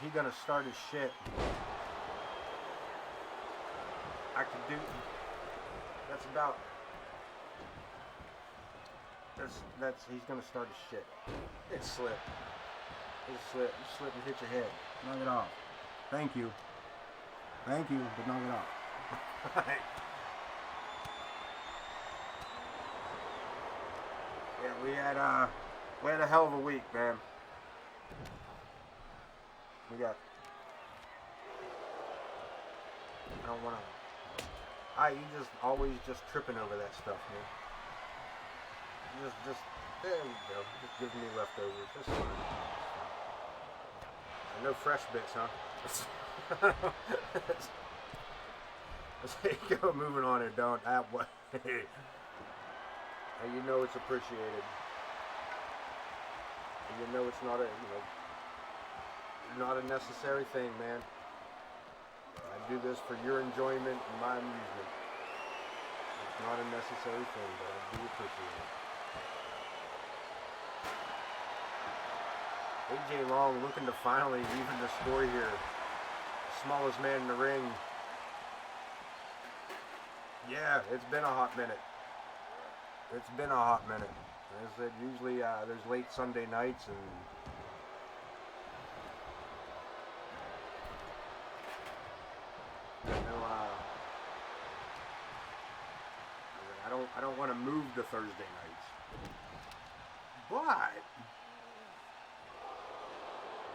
He gonna start his shit. I could do. That's about. That's. He's gonna start his shit. It slipped. It slipped. You slip and hit your head. Knock it off. Thank you. Thank you, but knock it off. Yeah, we had a hell of a week, man. We got. I don't want to. You just always just tripping over that stuff, man. Just there you go. Just giving me leftovers. That's fine. No fresh bits, huh? Let's go. Moving on or don't. What? And you know it's appreciated. And you know it's not not a necessary thing, man. I do this for your enjoyment and my amusement. It's not a necessary thing, but I do appreciate it. AJ Long looking to finally even the score here. Smallest man in the ring. Yeah, it's been a hot minute. It's been a hot minute. As I said, usually there's late Sunday nights and I don't want to move to Thursday nights, but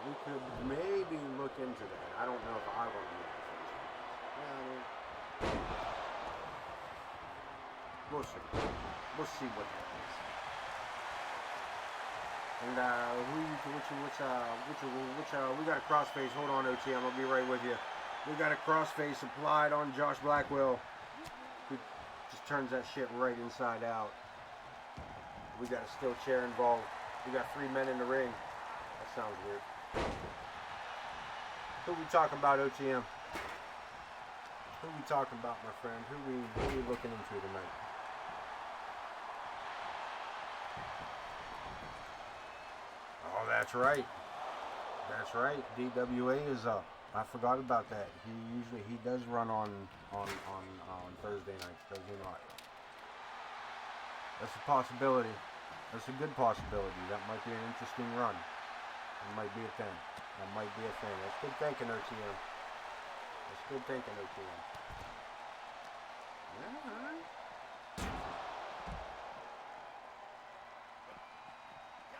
we could maybe look into that. I don't know if I want to move to Thursday. We'll see. We'll see what happens. And we got a crossface. Hold on, OT. I'm gonna be right with you. We got a crossface applied on Josh Blackwell, who just turns that shit right inside out. We got a steel chair involved. We got 3 men in the ring. That sounds weird. Who we talking about, OTM? Who we talking about, my friend? Who we looking into tonight? Oh, that's right. That's right. DWA is up. I forgot about that. He does run on Thursday nights, does he not? That's a possibility. That's a good possibility. That might be an interesting run. It might be a thing. That might be a thing. That's good thinking, OTM. That's good thinking, OTM. Alright.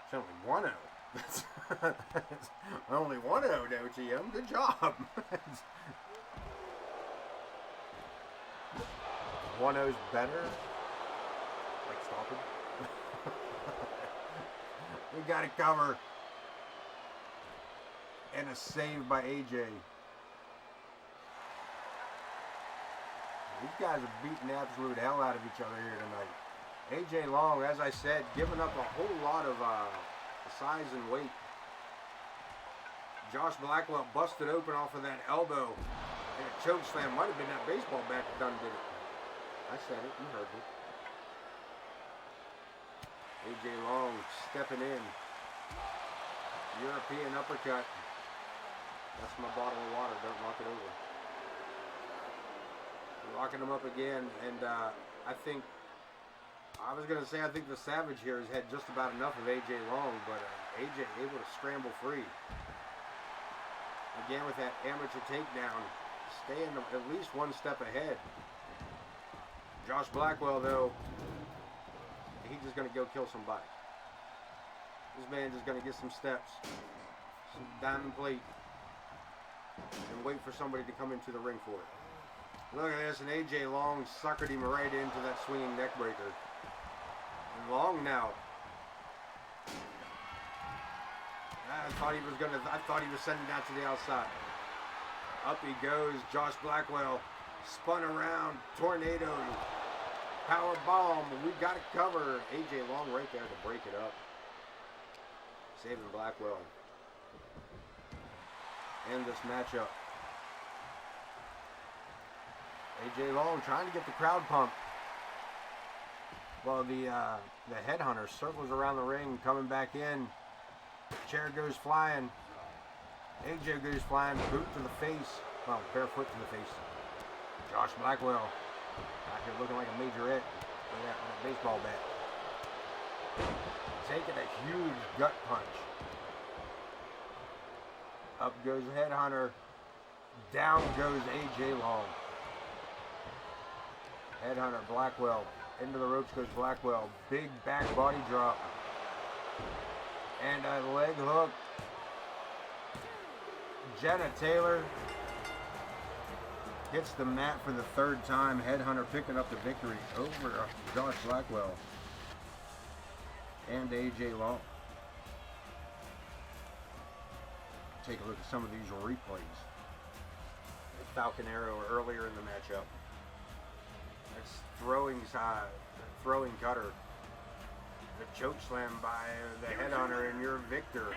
It's only 1-0. That's only 1-0 to OTM. Good job. 1-0's better. Like stopping. We got it covered. And a save by AJ. These guys are beating the absolute hell out of each other here tonight. AJ Long, as I said, giving up a whole lot of size and weight. Josh Blackwell busted open off of that elbow. And a choke slam. Might have been that baseball bat that done did it. I said it. You heard me. AJ Long stepping in. European uppercut. That's my bottle of water. Don't knock it over. Locking him up again. And I think I think the Savage here has had just about enough of AJ Long, but AJ able to scramble free. Again with that amateur takedown, staying at least one step ahead. Josh Blackwell, though, he's just going to go kill somebody. This man just going to get some steps, some diamond plate, and wait for somebody to come into the ring for it. Look at this, and AJ Long suckered him right into that swinging neck breaker. And Long now. I thought he was sending that to the outside. Up he goes, Josh Blackwell. Spun around, tornado, power bomb. We got it covered. AJ Long right there to break it up. Saving Blackwell. End this matchup. AJ Long trying to get the crowd pumped. Well, the Headhunter circles around the ring, coming back in. Chair goes flying. AJ goes flying, boot to the face. Well, barefoot to the face. Josh Blackwell out here looking like a majorette with that baseball bat. Taking a huge gut punch. Up goes the Headhunter. Down goes AJ Long. Headhunter, Blackwell. Into the ropes goes Blackwell. Big back body drop. And a leg hook. Jenna Taylor hits the mat for the third time. Headhunter picking up the victory over Josh Blackwell and AJ Long. Take a look at some of these replays. The Falcon Arrow earlier in the matchup. That's throwing cutter. The choke slam by the Headhunter, and your victor.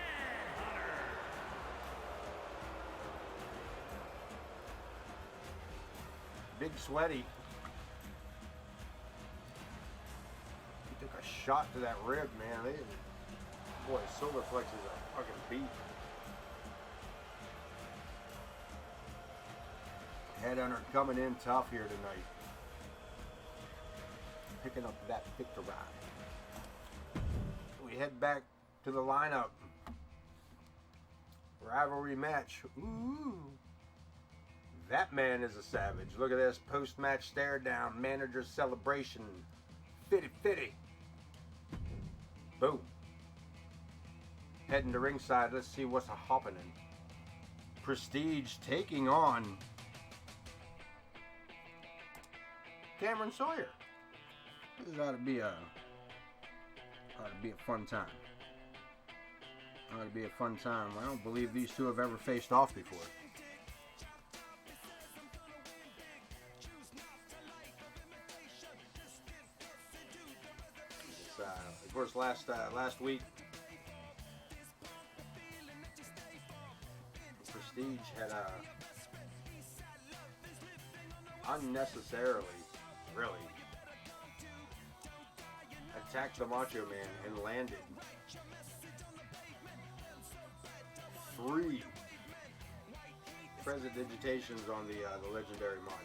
Big Sweaty. He took a shot to that rib, man. Boy, solar flex is a fucking beat. Headhunter coming in tough here tonight. Picking up that victory. We head back to the lineup. Rivalry match. Ooh. That man is a savage. Look at this. Post-match stare down. Manager celebration. Fitty. Boom. Heading to ringside. Let's see what's happening. Prestige taking on Kamron Sawyer. This ought to be a fun time. Ought to be a fun time. I don't believe these two have ever faced off before. course, last week, Prestige had unnecessarily, really, attacked the Macho Man and landed 3 Prestidigitations on the legendary Mach.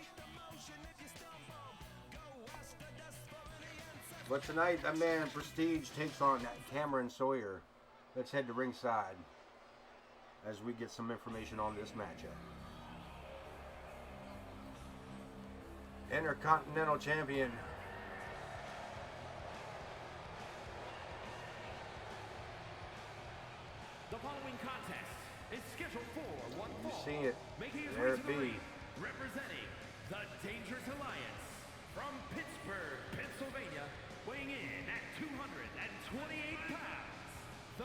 But tonight, that man Prestige takes on Kamron Sawyer. Let's head to ringside as we get some information on this matchup. Intercontinental Champion The following contest is scheduled for one You fall. see it. Making his There way it to the be. ring, representing the Dangerous Alliance from Pittsburgh, Pennsylvania, weighing in at 228 pounds, the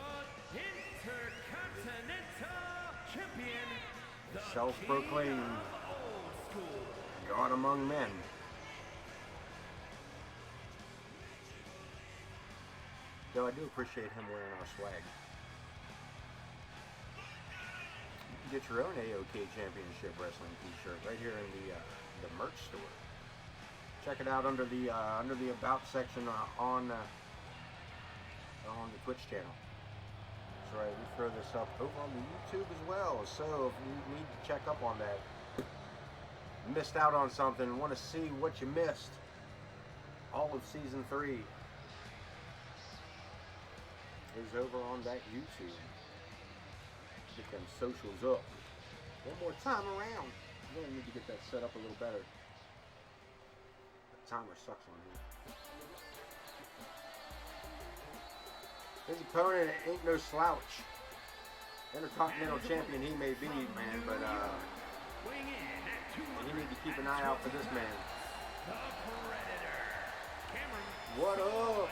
Intercontinental Champion, the Self-proclaimed King of Old School. God among men. Though I do appreciate him wearing our swag. You can get your own A.O.K Championship Wrestling t-shirt right here in the merch store. Check it out under the About section on the Twitch channel. That's right, we throw this up over on the YouTube as well. So if you need to check up on that, missed out on something, want to see what you missed, all of season 3 is over on that YouTube. Get them socials up. One more time around. I'm going to need to get that set up a little better. The timer sucks on here. His opponent ain't no slouch. Intercontinental champion he may be, man, but you need to keep an eye out for this man. What up?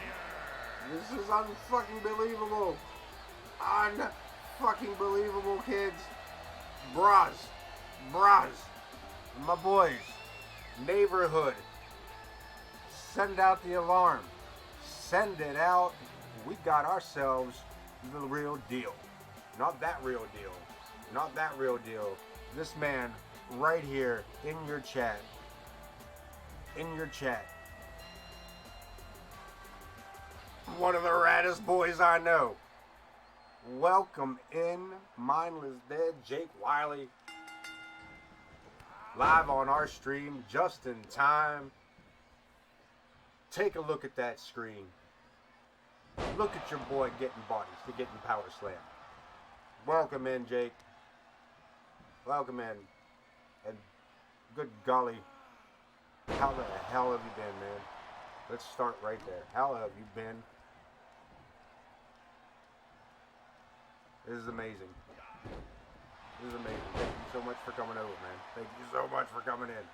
This is unfucking believable. Unfucking believable, kids. Bras. My boys. Neighborhood. Send out the alarm. Send it out. We got ourselves the real deal. Not that real deal. Not that real deal. This man right here in your chat. In your chat. One of the raddest boys I know. Welcome in, Mindless Dead, Jake Wiley. Live on our stream, just in time. Take a look at that screen. Look at your boy getting bodies, to getting power slammed. Welcome in, Jake. Welcome in. And good golly, how the hell have you been, man? Let's start right there. How have you been? This is amazing. This is amazing. Thank you so much for coming over, man. Thank you so much for coming in.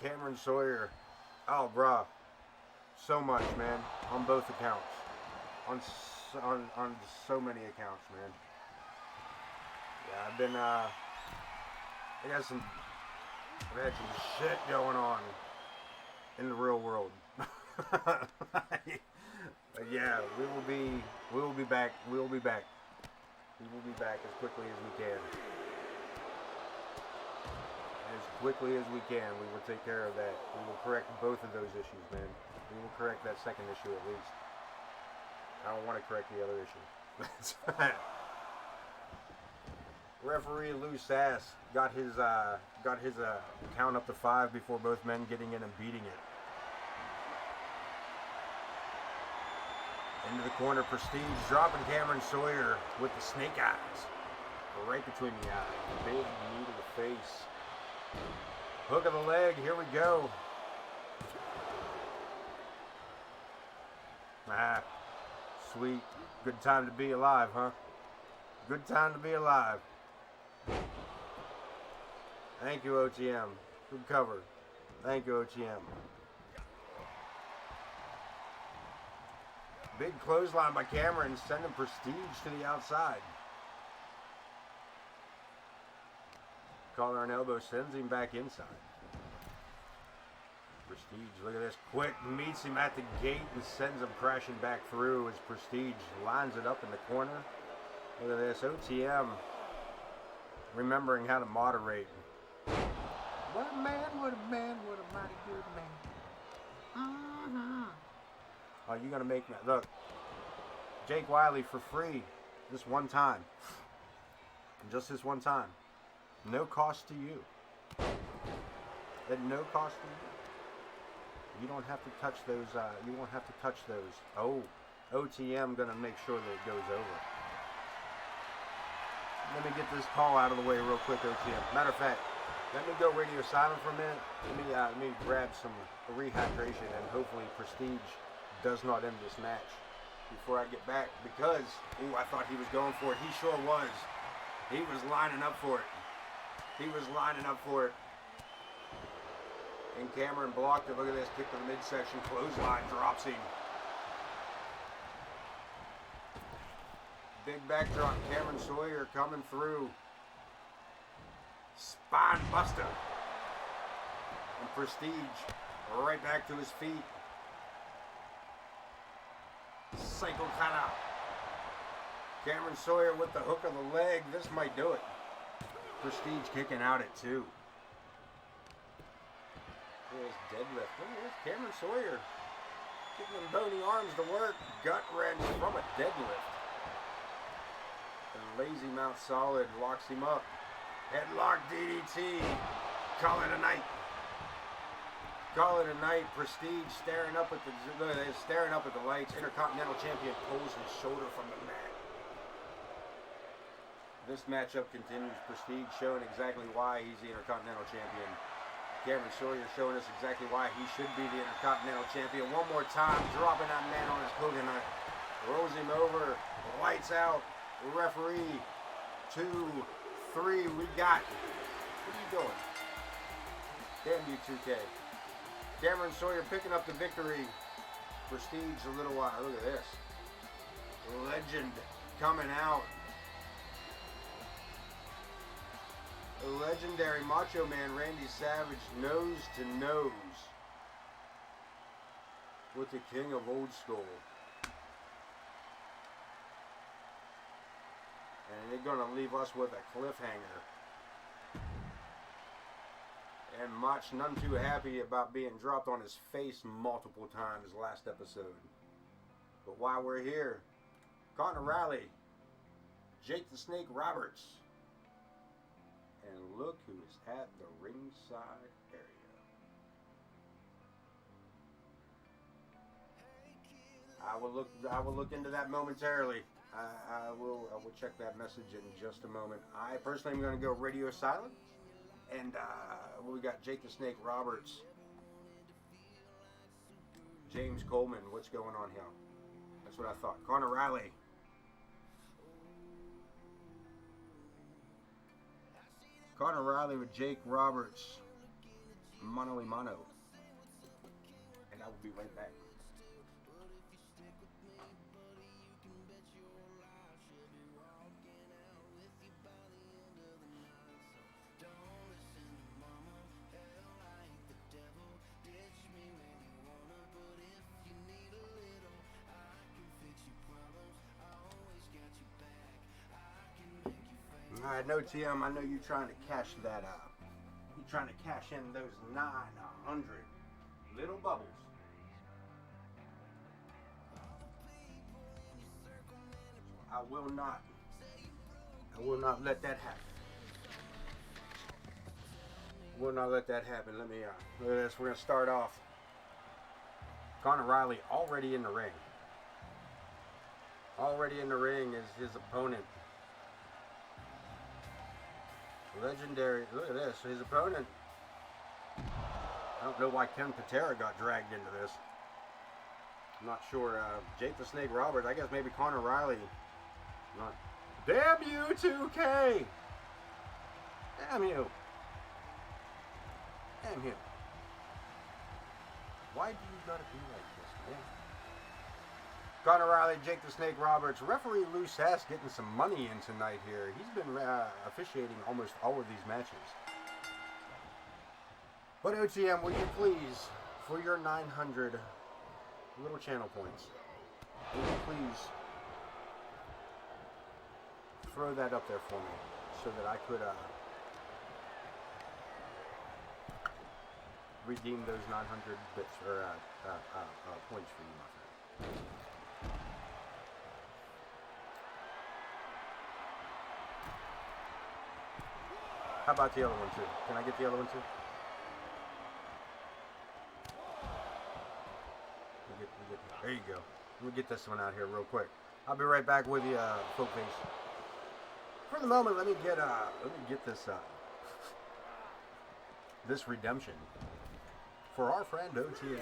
Kamron Sawyer. Oh, bruh. So much, man. On both accounts. On so many accounts, man. Yeah, I've had some shit going on in the real world. But yeah, we will be back. We will be back as quickly as we can. As quickly as we can, we will take care of that. We will correct both of those issues, man. We will correct that second issue at least. I don't want to correct the other issue. Referee Loose Ass got his count up to 5 before both men getting in and beating it. Into the corner, Prestige dropping Kamron Sawyer with the snake eyes. Right between the eyes. Big knee to the face. Hook of the leg, here we go. Ah, sweet. Good time to be alive, huh? Good time to be alive. Thank you, OTM. Good cover. Thank you, OTM. Big clothesline by Kamron, sending Prestige to the outside. Collar and elbow sends him back inside. Prestige, look at this. Quick meets him at the gate and sends him crashing back through as Prestige lines it up in the corner. Look at this. OTM remembering how to moderate. What a man, what a man, what a mighty good man. Oh, you're going to make me. Look, Jake Wiley for free this one time. Just this one time. No cost to you. At no cost to you. You don't have to touch those. You won't have to touch those. Oh, OTM gonna make sure that it goes over. Let me get this call out of the way real quick, OTM. Matter of fact, let me go radio silent for a minute. Let me grab some rehydration and hopefully Prestige does not end this match before I get back because I thought he was going for it. He sure was. He was lining up for it. He was lining up for it. And Kamron blocked it. Look at this. Kick to the midsection. Clothesline drops him. Big backdrop. Kamron Sawyer coming through. Spine buster. And Prestige right back to his feet. Psycho Kata. Kamron Sawyer with the hook of the leg. This might do it. Prestige kicking out at 2. Here's deadlift. Look at this. Kamron Sawyer getting them bony arms to work. Gut wrench from a deadlift. And lazy mount solid locks him up. Headlock DDT. Call it a night. Call it a night. Prestige staring up at the lights. Intercontinental champion pulls his shoulder from the mat. This matchup continues. Prestige showing exactly why he's the Intercontinental champion. Kamron Sawyer showing us exactly why he should be the Intercontinental champion. One more time, dropping that man on his coconut. Rolls him over. Lights out. Referee. 2, 3. We got. What are you doing? Damn you, 2K. Kamron Sawyer picking up the victory. Prestige a little while. Look at this. Legend coming out. The legendary Macho Man Randy Savage nose to nose with the king of old school. And they're going to leave us with a cliffhanger. And Mach none too happy about being dropped on his face multiple times last episode. But while we're here, Connor Riley, Jake the Snake Roberts, and look who is at the ringside area. I will look into that momentarily. I will check that message in just a moment. I personally am going to go radio silent. And we got Jake the Snake Roberts, James Coleman. What's going on here? That's what I thought. Connor Riley. Connor Riley with Jake Roberts, mano a mano. And I will be right back. Alright, no TM, I know you're trying to cash that out. You're trying to cash in those 900 little bubbles. I will not let that happen. Will not let that happen. Let me look at this. We're gonna start off. Connor Riley already in the ring. Already in the ring is his opponent. Legendary, look at this, his opponent. I don't know why Ken Patera got dragged into this. I'm not sure. Jake the Snake Roberts, I guess maybe Connor Riley. Not. Damn you, 2K! Damn you. Damn you. Why do you gotta be like this, man? Connor Riley, Jake the Snake Roberts, referee Lou Sass getting some money in tonight here. He's been officiating almost all of these matches. But OTM, will you please for your 900 little channel points, will you please throw that up there for me so that I could redeem those 900 bits or points for you, my friend. How about the other one too? Can I get the other one too? There you go. Let me get this one out here real quick. I'll be right back with you, folk face. For the moment, let me get this this redemption for our friend OTM.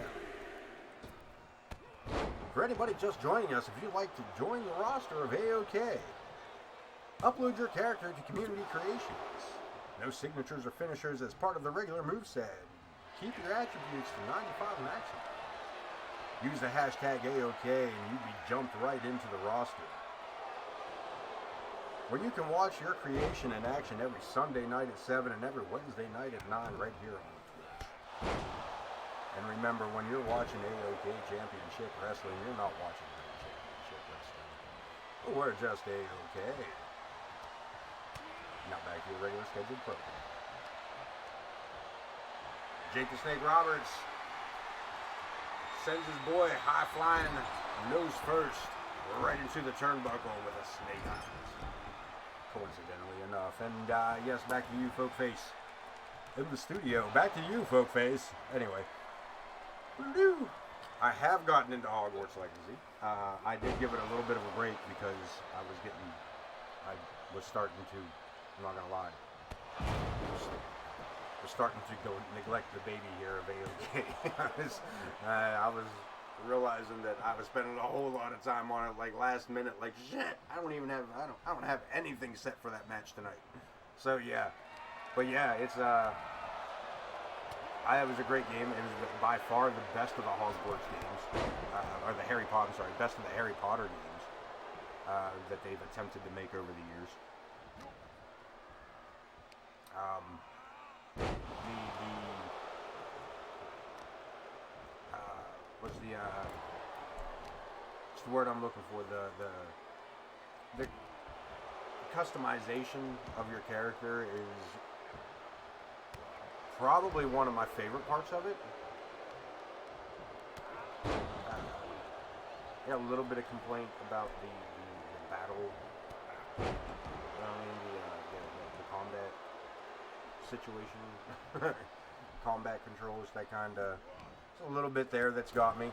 For anybody just joining us, if you'd like to join the roster of A.o.K, upload your character to Community Creations. No signatures or finishers as part of the regular moveset. Keep your attributes to 95 maximum. Use the hashtag A.o.K and you'd be jumped right into the roster. Where you can watch your creation in action every Sunday night at 7 and every Wednesday night at 9 right here on Twitch. And remember, when you're watching A.o.K Championship Wrestling, you're not watching Championship Wrestling. We're just A.o.K. Now back to your regular scheduled program. Jake the Snake Roberts sends his boy high flying nose first right into the turnbuckle with a snake eyes. Coincidentally enough. And yes, back to you, folk face. In the studio. Back to you, folk face. Anyway. I have gotten into Hogwarts Legacy. I did give it a little bit of a break because I was starting to, I'm not gonna lie, was starting to go neglect the baby here of A.o.K. I was realizing that I was spending a whole lot of time on it, like last minute, like shit. I don't have anything set for that match tonight. So yeah, but yeah, it was a great game. It was by far the best of the Hogwarts games, or the best of the Harry Potter games that they've attempted to make over the years. What's the word I'm looking for? The customization of your character is probably one of my favorite parts of it. A little bit of complaint about the battle, the combat situation, combat controls, that kind of, it's a little bit there that's got me.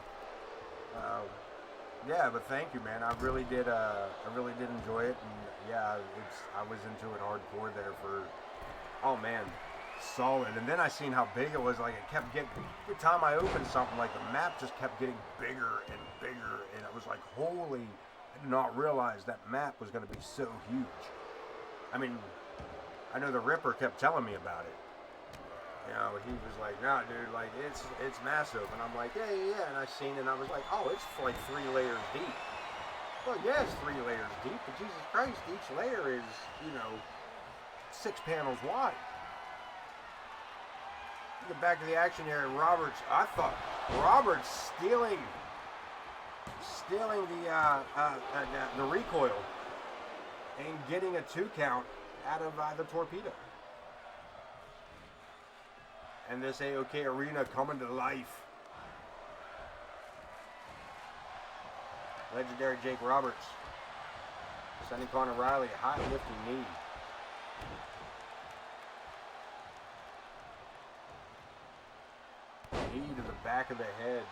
Yeah, but thank you, man. I really did enjoy it, and yeah, I was into it hardcore there for, oh man, solid. And then I seen how big it was. Like, it kept getting, every time I opened something, like the map just kept getting bigger and bigger, and it was like, holy, I did not realize that map was going to be so huge. I mean, I know the Ripper kept telling me about it. You know, he was like, nah, dude, like, it's massive. And I'm like, yeah. And I seen it, and I was like, oh, it's like 3 layers deep. Well, yeah, it's 3 layers deep, but Jesus Christ, each layer is, 6 panels wide. Get back to the action here. Roberts, I thought Roberts stealing the recoil and getting a 2 count out of the torpedo. And this A.o.K arena coming to life. Legendary Jake Roberts sending Connor Riley a high lifting knee. Knee to the back of the head.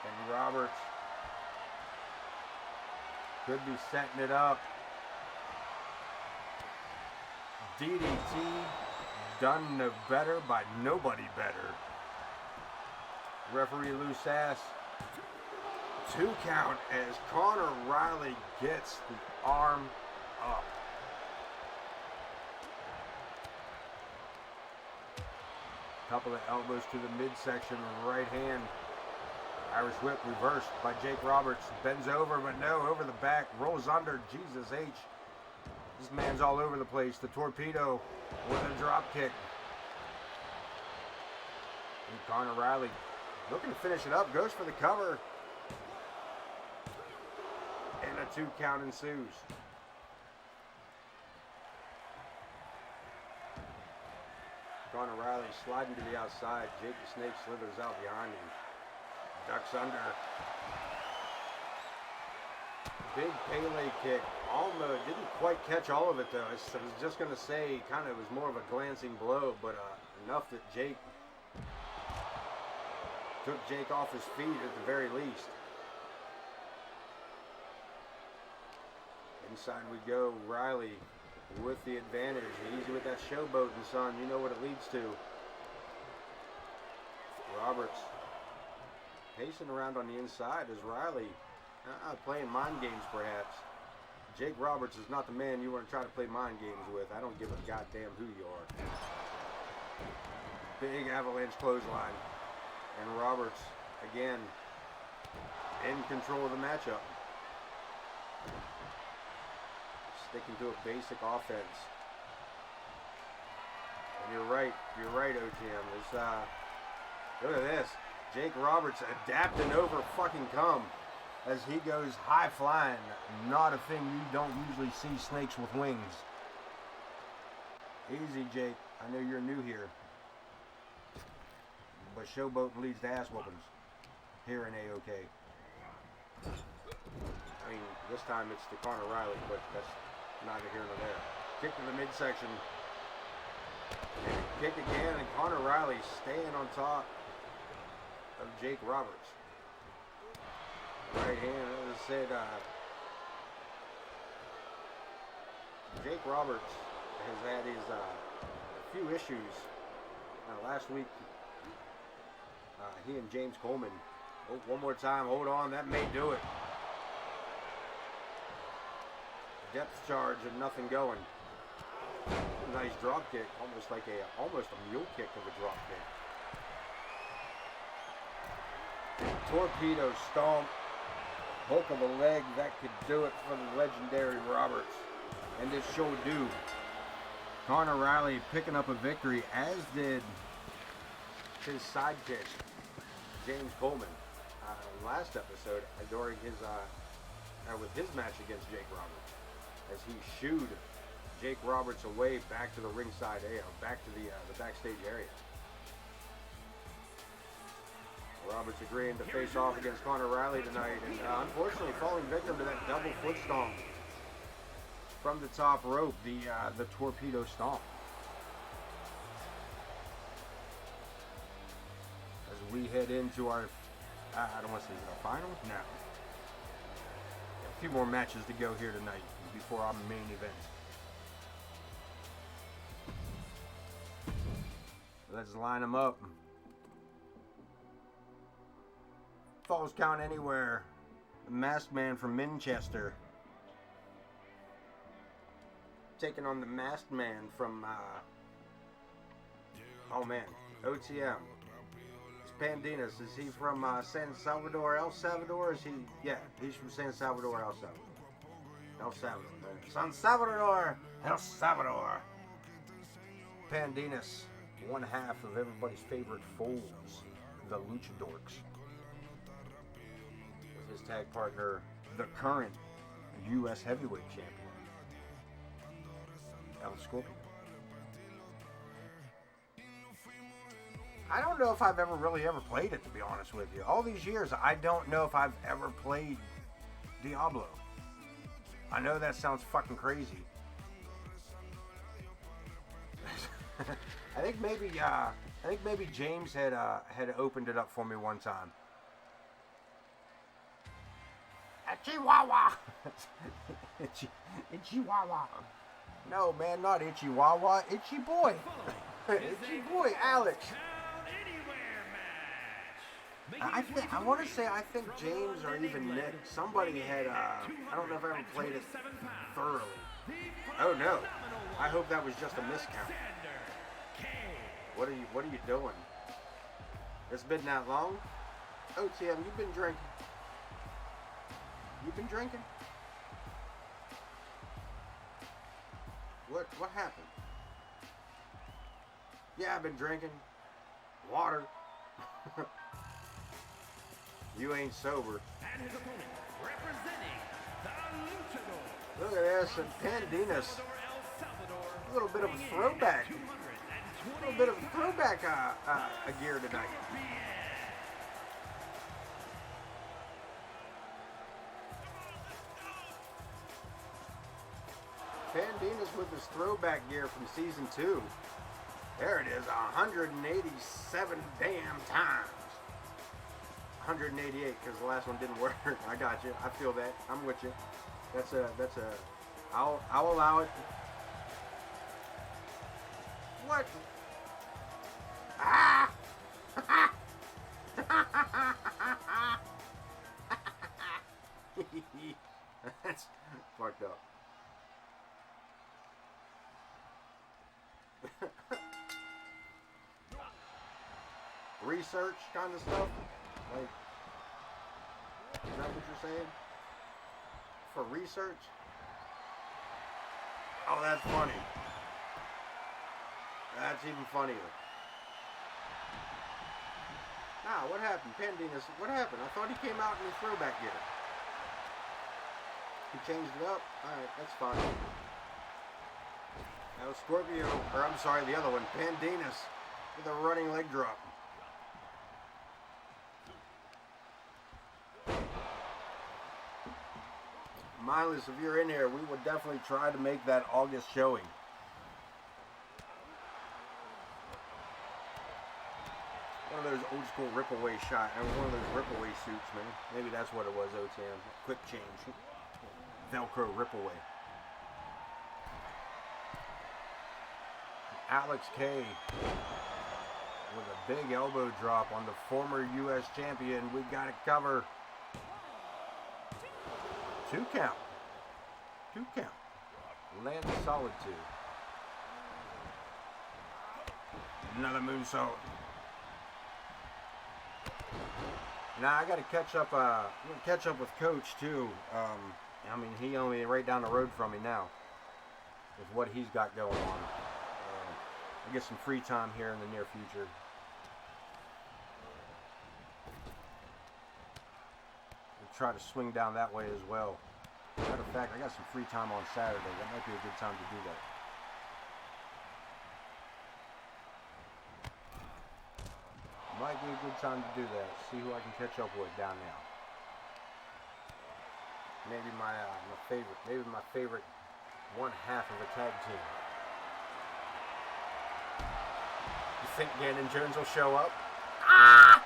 And Roberts could be setting it up. DDT done no better by nobody better. Referee Lou Sass. 2 count as Connor Riley gets the arm up. Couple of elbows to the midsection, right hand. Irish whip reversed by Jake Roberts. Bends over, but no, over the back. Rolls under. Jesus H. This man's all over the place. The torpedo with a drop kick. And Connor Riley Looking to finish it up. Goes for the cover. And a 2 count ensues. Conor Riley sliding to the outside. Jake the Snake slithers out behind him. Ducks under. Big Pele kick. Almost didn't quite catch all of it though. I was just going to say kind of was more of a glancing blow, but enough that Jake took Jake off his feet at the very least. Inside we go. Riley with the advantage. Easy with that showboating, son. You know what it leads to. Roberts pacing around on the inside as Riley playing mind games perhaps. Jake Roberts is not the man you want to try to play mind games with. I don't give a goddamn who you are. Big avalanche clothesline. And Roberts, again, in control of the matchup. Sticking to a basic offense. And you're right, OGM. Look at this. Jake Roberts adapting over fucking come as he goes high flying. Not a thing you don't usually see snakes with wings. Easy, Jake. I know you're new here. But showboating leads to ass whoopings here in A.O.K. I mean, this time it's to Conor Riley, but that's neither here nor there. Kick to the midsection. And kick again, and Conor Riley staying on top of Jake Roberts. Right hand, as I said, Jake Roberts has had his a few issues. Last week, he and James Coleman. Oh, one more time, hold on, that may do it. Depth charge and nothing going. Nice drop kick, almost a mule kick of a drop kick. Torpedo stomp. Hook of a leg, that could do it for the legendary Roberts. And it sure do. Conor Riley picking up a victory, as did his sidekick, James Coleman, last episode during his with his match against Jake Roberts, as he shooed Jake Roberts away back to the ringside area, back to the backstage area. Roberts agreeing to face off against Conor Riley tonight, and unfortunately falling victim to that double foot stomp from the top rope, the torpedo stomp. As we head into our, I don't want to say our final? No. A few more matches to go here tonight before our main event. Let's line them up. Falls count anywhere. The masked man from Manchester taking on the masked man from OTM. It's Pandinus. Is he from San Salvador, El Salvador? Is he? Yeah, he's from San Salvador, El Salvador. San Salvador, El Salvador. Pandinus, one half of everybody's favorite foals, the Luchadorks. His tag partner, the current U.S. heavyweight champion, Scorpio. I don't know if I've ever played it, to be honest with you. All these years, I don't know if I've ever played Diablo. I know that sounds fucking crazy. I think maybe James had opened it up for me one time. Chihuahua. Chihuahua. No, man, not Itchy Wawa. Itchy Boy. Itchy Boy, Alex. I think James or even Nick, somebody had, I don't know if I ever played it thoroughly. Oh no, I hope that was just a miscount. What are you doing? It's been that long? OTM, you've been drinking. You've been drinking? What happened? Yeah, I've been drinking. Water. You ain't sober. And his opponent, representing the Luchador. Look at this, and Pandinus. A little bit of a throwback. A little bit of a throwback gear tonight. Pandinus with his throwback gear from season 2. There it is, 187 damn times. 188 because the last one didn't work. I got you. I feel that. I'm with you. I'll allow it. What? Ah! That's fucked up. Research kind of stuff? Like, is that what you're saying? For research? Oh, that's funny. That's even funnier. Ah, what happened? Pandinus, what happened? I thought he came out in his throwback gear. He changed it up? Alright, that's fine. That was Scorpio, or I'm sorry, the other one, Pandinus, with a running leg drop. Mindless, if you're in here, we would definitely try to make that August showing. One of those old school rip-away shot, and one of those rip-away suits, man. Maybe that's what it was, OTM. Quick change. Velcro rip-away. A.o.K with a big elbow drop on the former U.S. champion. We got it cover. 2 count. 2 count. Land a solid 2. Another moonsault. Now I got to catch up. Catch up with Coach too. I mean, he only right down the road from me now. With what he's got going on, I get some free time here in the near future. Try to swing down that way as well. Matter of fact, I got some free time on Saturday. That might be a good time to do that. Might be a good time to do that. See who I can catch up with down there. Maybe my favorite one half of a tag team. You think Gannon Jones will show up? Ah!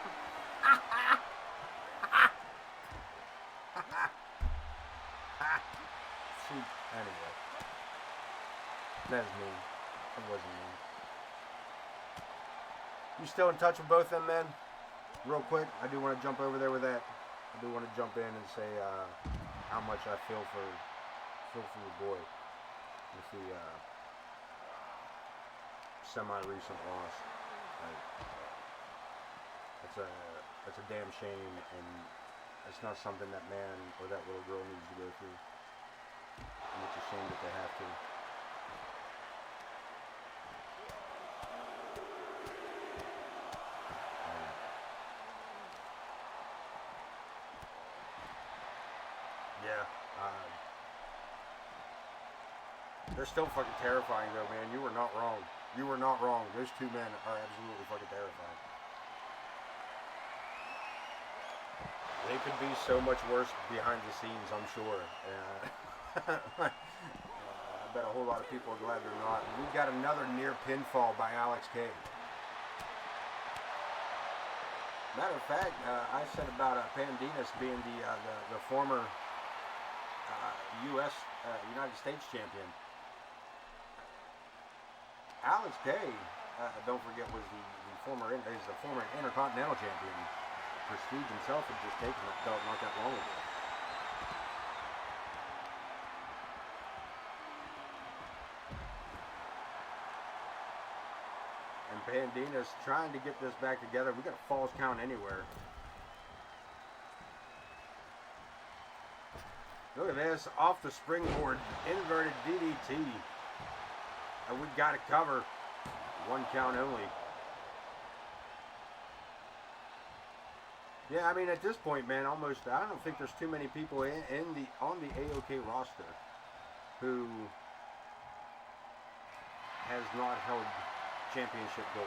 Anyway, that's me. It wasn't me. You still in touch with both them, men? Real quick, I do want to jump over there with that. I do want to jump in and say how much I feel for your boy with the semi-recent loss. Like, it's a damn shame, and it's not something that man or that little girl needs to go through. And it's a shame that they have to. Yeah. They're still fucking terrifying though, man. You were not wrong. You were not wrong. Those 2 men are absolutely fucking terrifying. They could be so much worse behind the scenes, I'm sure. I bet a whole lot of people are glad they're not. We've got another near pinfall by A.o.K. Matter of fact, I said about Pandinus being the former U.S. United States champion. A.o.K, don't forget, was the former Intercontinental champion. Prestige himself had just taken that belt not that long ago. And Pandinus trying to get this back together. We got a falls count anywhere. Look at this, off the springboard, inverted DDT. And we got it cover. 1 count only. Yeah, I mean, at this point, man, almost, I don't think there's too many people on the A.o.K roster who has not held championship gold.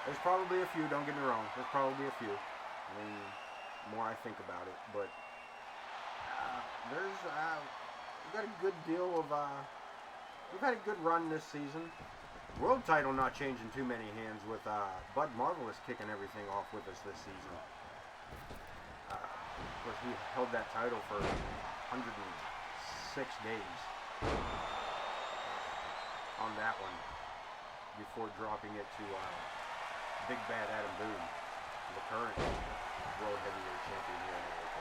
There's probably a few, don't get me wrong. There's probably a few. I mean, the more I think about it. But we've got a good deal of, we've had a good run this season. World title not changing too many hands with Bud Marvelous kicking everything off with us this season. Of course, he held that title for 106 days on that one before dropping it to Big Bad Adam Boone, the current World Heavyweight Champion here in A.o.K.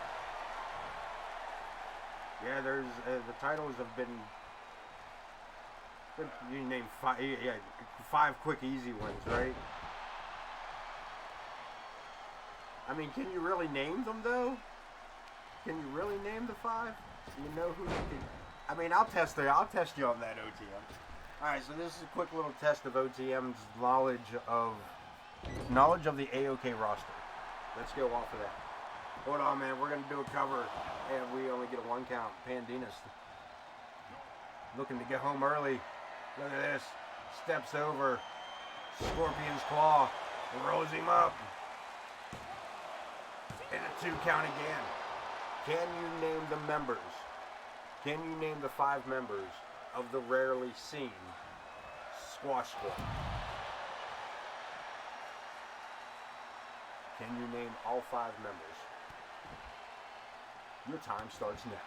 Yeah, there's the titles have been. You name five quick, easy ones, right? I mean, can you really name them though? Can you really name the five? Do you know who you can? I mean, I'll test you on that, OTM. All right, so this is a quick little test of OTM's knowledge of the A.o.K roster. Let's go off of that. Hold on, man. We're gonna do a cover, and we only get a one count. Pandinus looking to get home early. Look at this. Steps over. Scorpion's claw. Rolls him up. And a 2 count again. Can you name the members? Can you name the 5 members of the rarely seen Squash Squad? Can you name all 5 members? Your time starts now.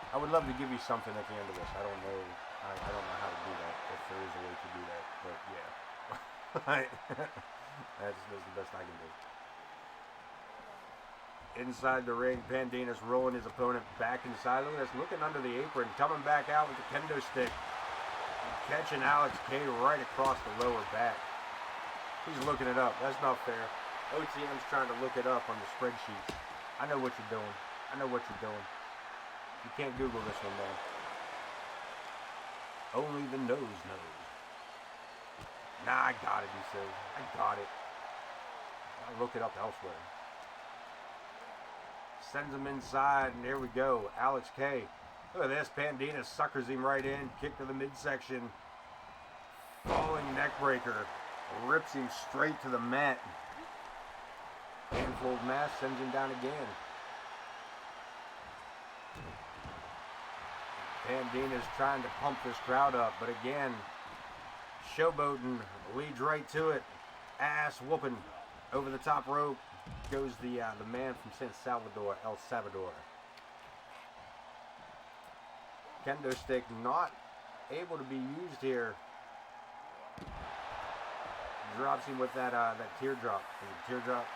I would love to give you something at the end of this. I don't know. I don't know how to do that. If there is a way to do that, but yeah, that's the best I can do. Inside the ring, Pandinus rolling his opponent back inside. Look at this, looking under the apron, coming back out with the kendo stick, and catching Alex K right across the lower back. He's looking it up. That's not fair. OTM's trying to look it up on the spreadsheet. I know what you're doing. I know what you're doing. You can't Google this one, man. Only the nose knows. Nah, I got it, he says. I got it. I'll look it up elsewhere. Sends him inside, and there we go. Alex K. Look at this. Pandinus suckers him right in. Kick to the midsection. Falling neckbreaker. Rips him straight to the mat. Handful of mass sends him down again. Pandinus trying to pump this crowd up, but again, showboating leads right to it. Ass whooping over the top rope goes the man from San Salvador, El Salvador. Kendo stick not able to be used here. Drops him with that teardrop. Teardrop,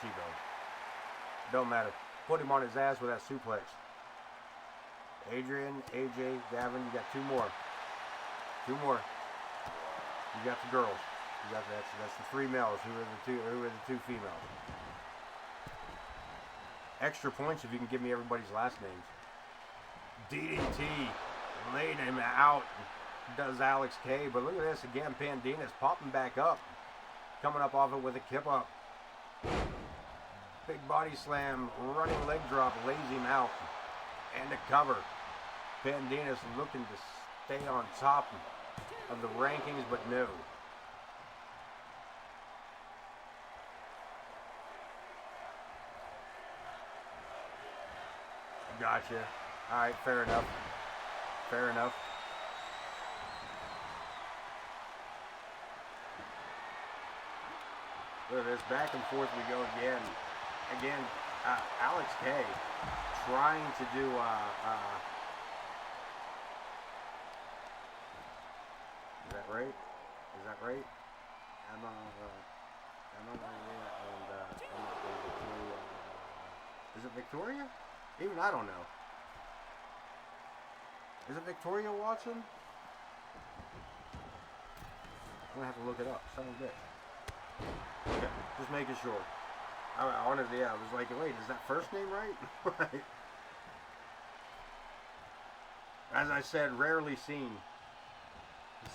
T-bone. Don't matter. Put him on his ass with that suplex. Adrian, AJ, Gavin, you got 2 more. 2 more. You got the girls. You got that's the 3 males. Who are the 2 females? Extra points if you can give me everybody's last names. DDT laid him out. Does Alex K. But look at this again. Pandinus popping back up, coming up off it with a kip up. Big body slam, running leg drop, lays him out, and a cover. Pandinus looking to stay on top of the rankings, but no. Gotcha. All right, fair enough. Fair enough. Look at this, back and forth we go again. Again, Alex K. trying to do is that right? Is that right? Emma is it Victoria? Even I don't know. Is it Victoria Watson? I'm gonna have to look it up. Son of a bitch. Okay, just making sure. I wanted to, I was like, wait, is that first name right? Right. As I said, rarely seen.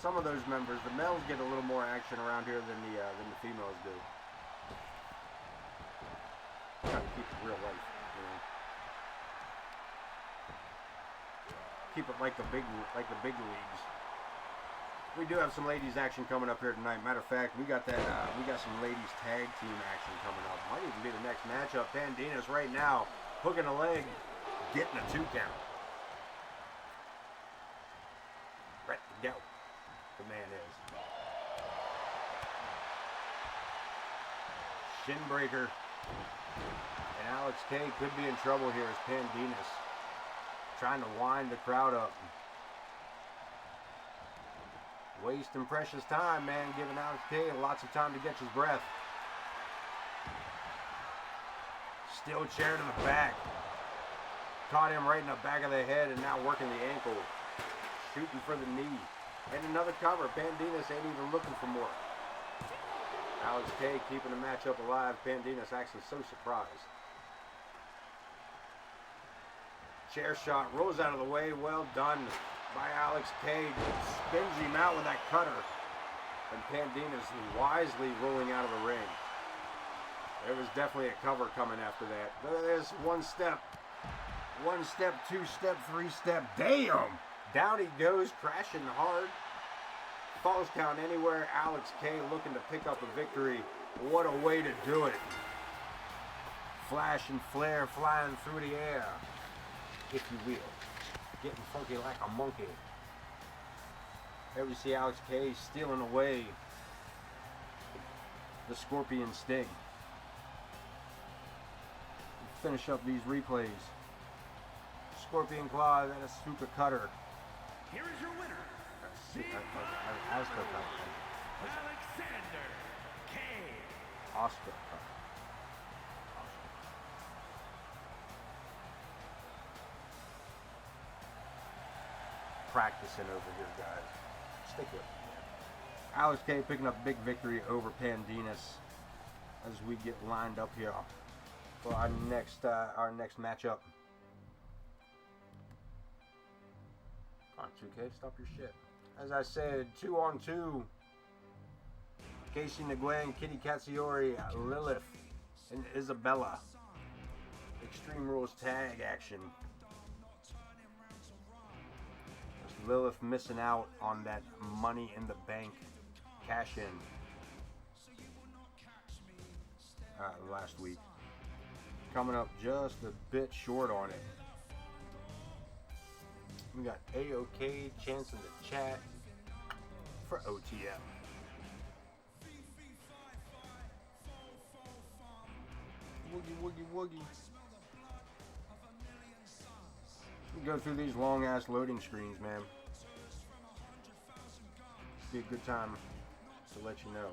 Some of those members, the males get a little more action around here than the females do. Trying to keep it real life, you know. Keep it like the big leagues. We do have some ladies action coming up here tonight. Matter of fact, we got some ladies tag team action coming up. Might even be the next matchup. Pandinus right now hooking a leg, getting a 2 count. Ready to go. The man is. Shin breaker. And A.o.K could be in trouble here as Pandinus trying to wind the crowd up. Wasting precious time, man. Giving A.o.K lots of time to catch his breath. Steel chair to the back. Caught him right in the back of the head and now working the ankle. Shooting for the knee. And another cover. Pandinus ain't even looking for more. A.o.K keeping the matchup alive. Pandinus acting so surprised. Chair shot rolls out of the way. Well done by A.o.K. Spins him out with that cutter. And Pandinus wisely rolling out of the ring. There was definitely a cover coming after that. There's 1 step. 1 step, 2 step, 3 step. Damn! Down he goes, crashing hard. Falls count anywhere. A.o.K looking to pick up a victory. What a way to do it. Flash and flare flying through the air, if you will. Getting funky like a monkey. There we see A.o.K stealing away the Scorpion Sting. Finish up these replays. Scorpion Claw, then a super cutter. Here is your winner, Oscar cut. Alexander K. Oscar cut. Practicing over here, guys. Stick with it. A.o.K picking up big victory over Pandinus as we get lined up here for our next matchup. Come on, 2K, stop your shit. As I said, 2-on-2. Casey Nguyen, Kitty Katsoyuri, Lilith, and Isabella. Extreme Rules tag action. Lilith missing out on that Money in the Bank cash in last week. Coming up just a bit short on it. We got A.o.K chance in the chat for OTM. Woogie, woogie, woogie. We go through these long ass loading screens, man. Be a good time to let you know.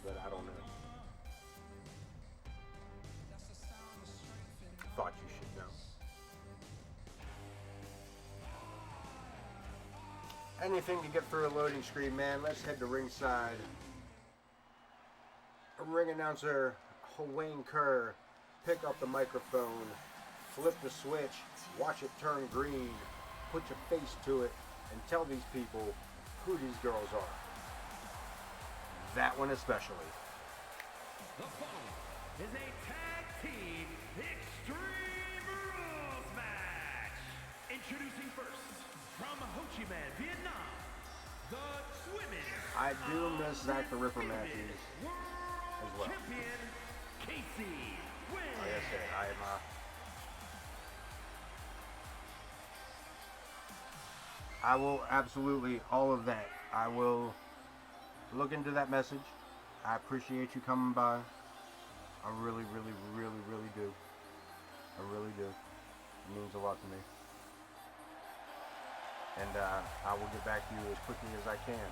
But I don't know. Thought you should know. Anything to get through a loading screen, man. Let's head to ringside. Ring announcer Wayne Kerr, pick up the microphone, flip the switch, watch it turn green, put your face to it, and tell these people who these girls are. That one especially. The following is a tag team Extreme Rules match. Introducing first, from Ho Chi Minh, Vietnam, the Women's I do miss Zach the Ripper matches as well. Champion Casey Nguyen. Like I said, I am I will absolutely, all of that. I will look into that message. I appreciate you coming by. I really, really, really, really do. I really do. It means a lot to me. And I will get back to you as quickly as I can.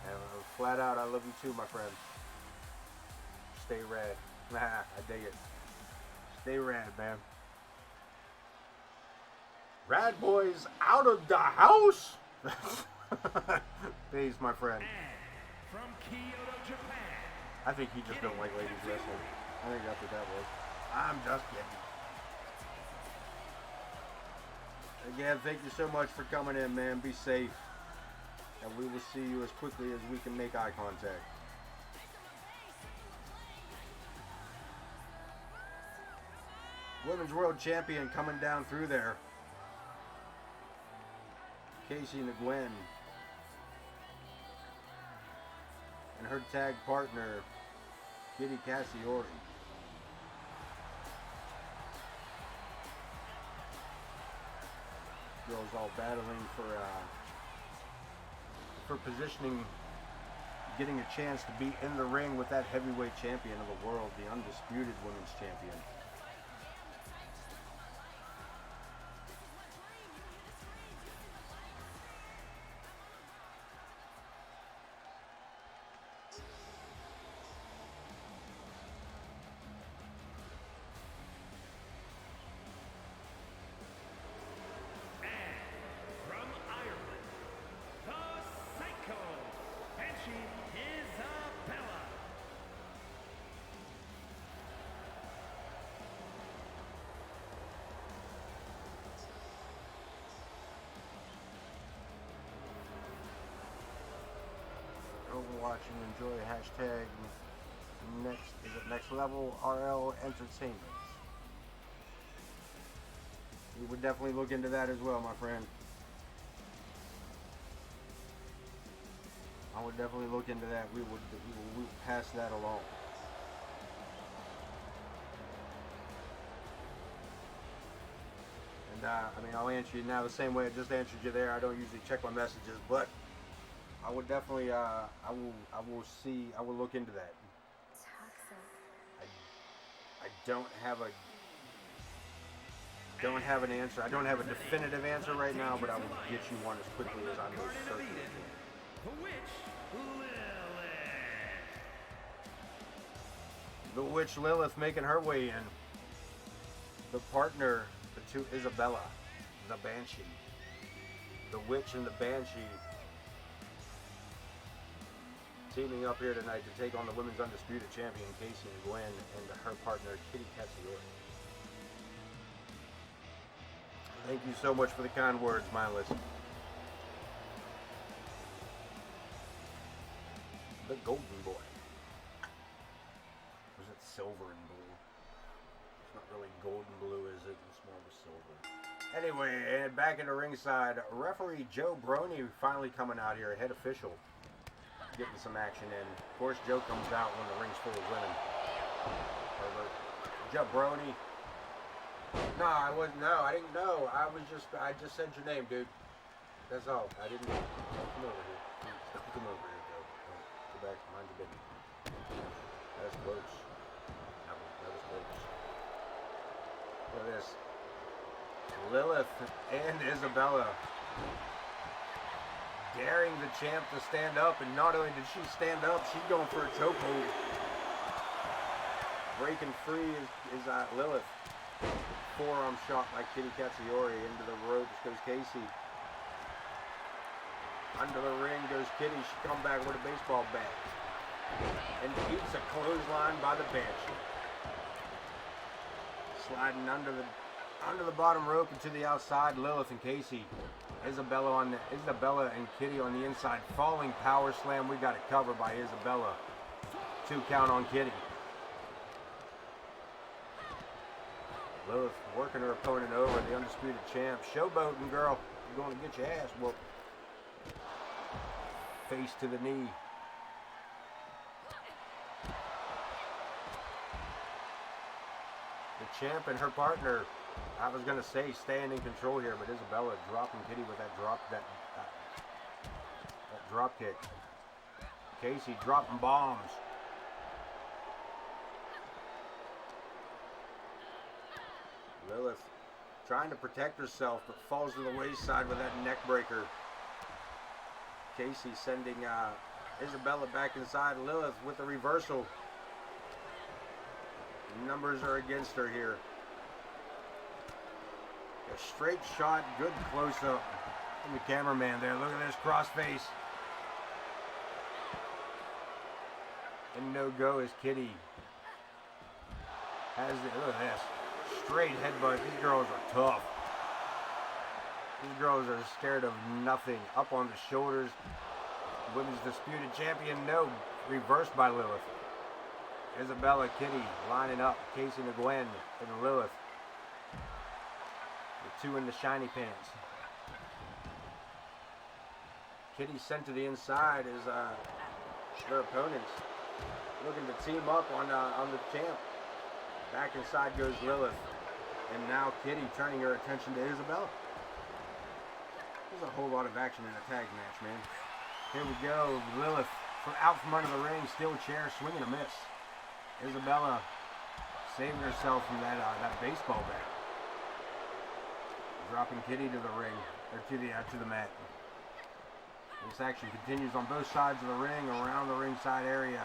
And flat out, I love you too, my friend. Stay rad. I dig it. Stay rad, man. Rad boys out of the house. Peace, my friend. And from Kyoto, Japan. I think he just don't like ladies wrestling. I think that's what that was. I'm just kidding. Again, thank you so much for coming in, man. Be safe. And we will see you as quickly as we can make eye contact. Women's World Champion coming down through there. Nguyen. And her tag partner, Katsoyuri. Girls all battling for positioning, getting a chance to be in the ring with that heavyweight champion of the world, the undisputed women's champion. Watch and enjoy hashtag next level RL Entertainment. We would definitely look into that as well, my friend. I would definitely look into that. We will pass that along. And I mean, I'll answer you now the same way I just answered you there. I don't usually check my messages, but I would definitely, I will look into that. I don't have an answer. I don't have a definitive answer right now, but I will get you one as quickly as I most certainly can. The Witch Lilith making her way in. The partner to Isabella, the Banshee. The Witch and the Banshee teaming up here tonight to take on the women's undisputed champion, Nguyen, and her partner, Katsoyuri. Thank you so much for the kind words, mindless. The Golden Boy. Or is it silver and blue? It's not really golden blue, is it? It's more of a silver. Anyway, and back in the ringside, referee Joe Brony finally coming out here, head official. Getting some action in. Of course, Joe comes out when the ring's full of women. Joe Brony. No, I wasn't. No, I didn't know. I just said your name, dude. That's all. I didn't. Don't come over here. Don't come over here, Joe. Go back. Mind your business. That was close. That was close. Look at this. Lilith and Isabella daring the champ to stand up, and not only did she stand up, she's going for a chokehold. Breaking free is Lilith. Forearm shot by Katsoyuri. Into the ropes goes Casey. Under the ring goes Kitty. She come back with a baseball bat and beats a clothesline by the Banshee. Sliding under the bottom rope and to the outside, Lilith and Casey. Isabella and Kitty on the inside. Falling power slam. We got it covered by Isabella. 2 count on Kitty. Lilith working her opponent over, the undisputed champ. Showboating, girl. You're going to get your ass whooped. Face to the knee. The champ and her partner, I was going to say staying in control here, but Isabella dropping Kitty with that drop kick. Casey dropping bombs. Lilith trying to protect herself, but falls to the wayside with that neck breaker. Casey sending Isabella back inside. Lilith with the reversal. Numbers are against her here. A straight shot, good close up. And the cameraman there, look at this crossface. And no go is Kitty. Look at this. Straight headbutt. These girls are tough. These girls are scared of nothing. Up on the shoulders. Women's Disputed Champion, no. Reversed by Lilith. Isabella, Kitty lining up. Casey Nguyen and Lilith. The two in the shiny pants. Kitty sent to the inside as their opponents looking to team up on the champ. Back inside goes Lilith. And now Kitty turning her attention to Isabella. There's a whole lot of action in a tag match, man. Here we go. Lilith out from under the ring. Steel chair, swing and a miss. Isabella saving herself from that baseball bat. Dropping Kitty to the ring, or to the mat. This action continues on both sides of the ring, around the ringside area.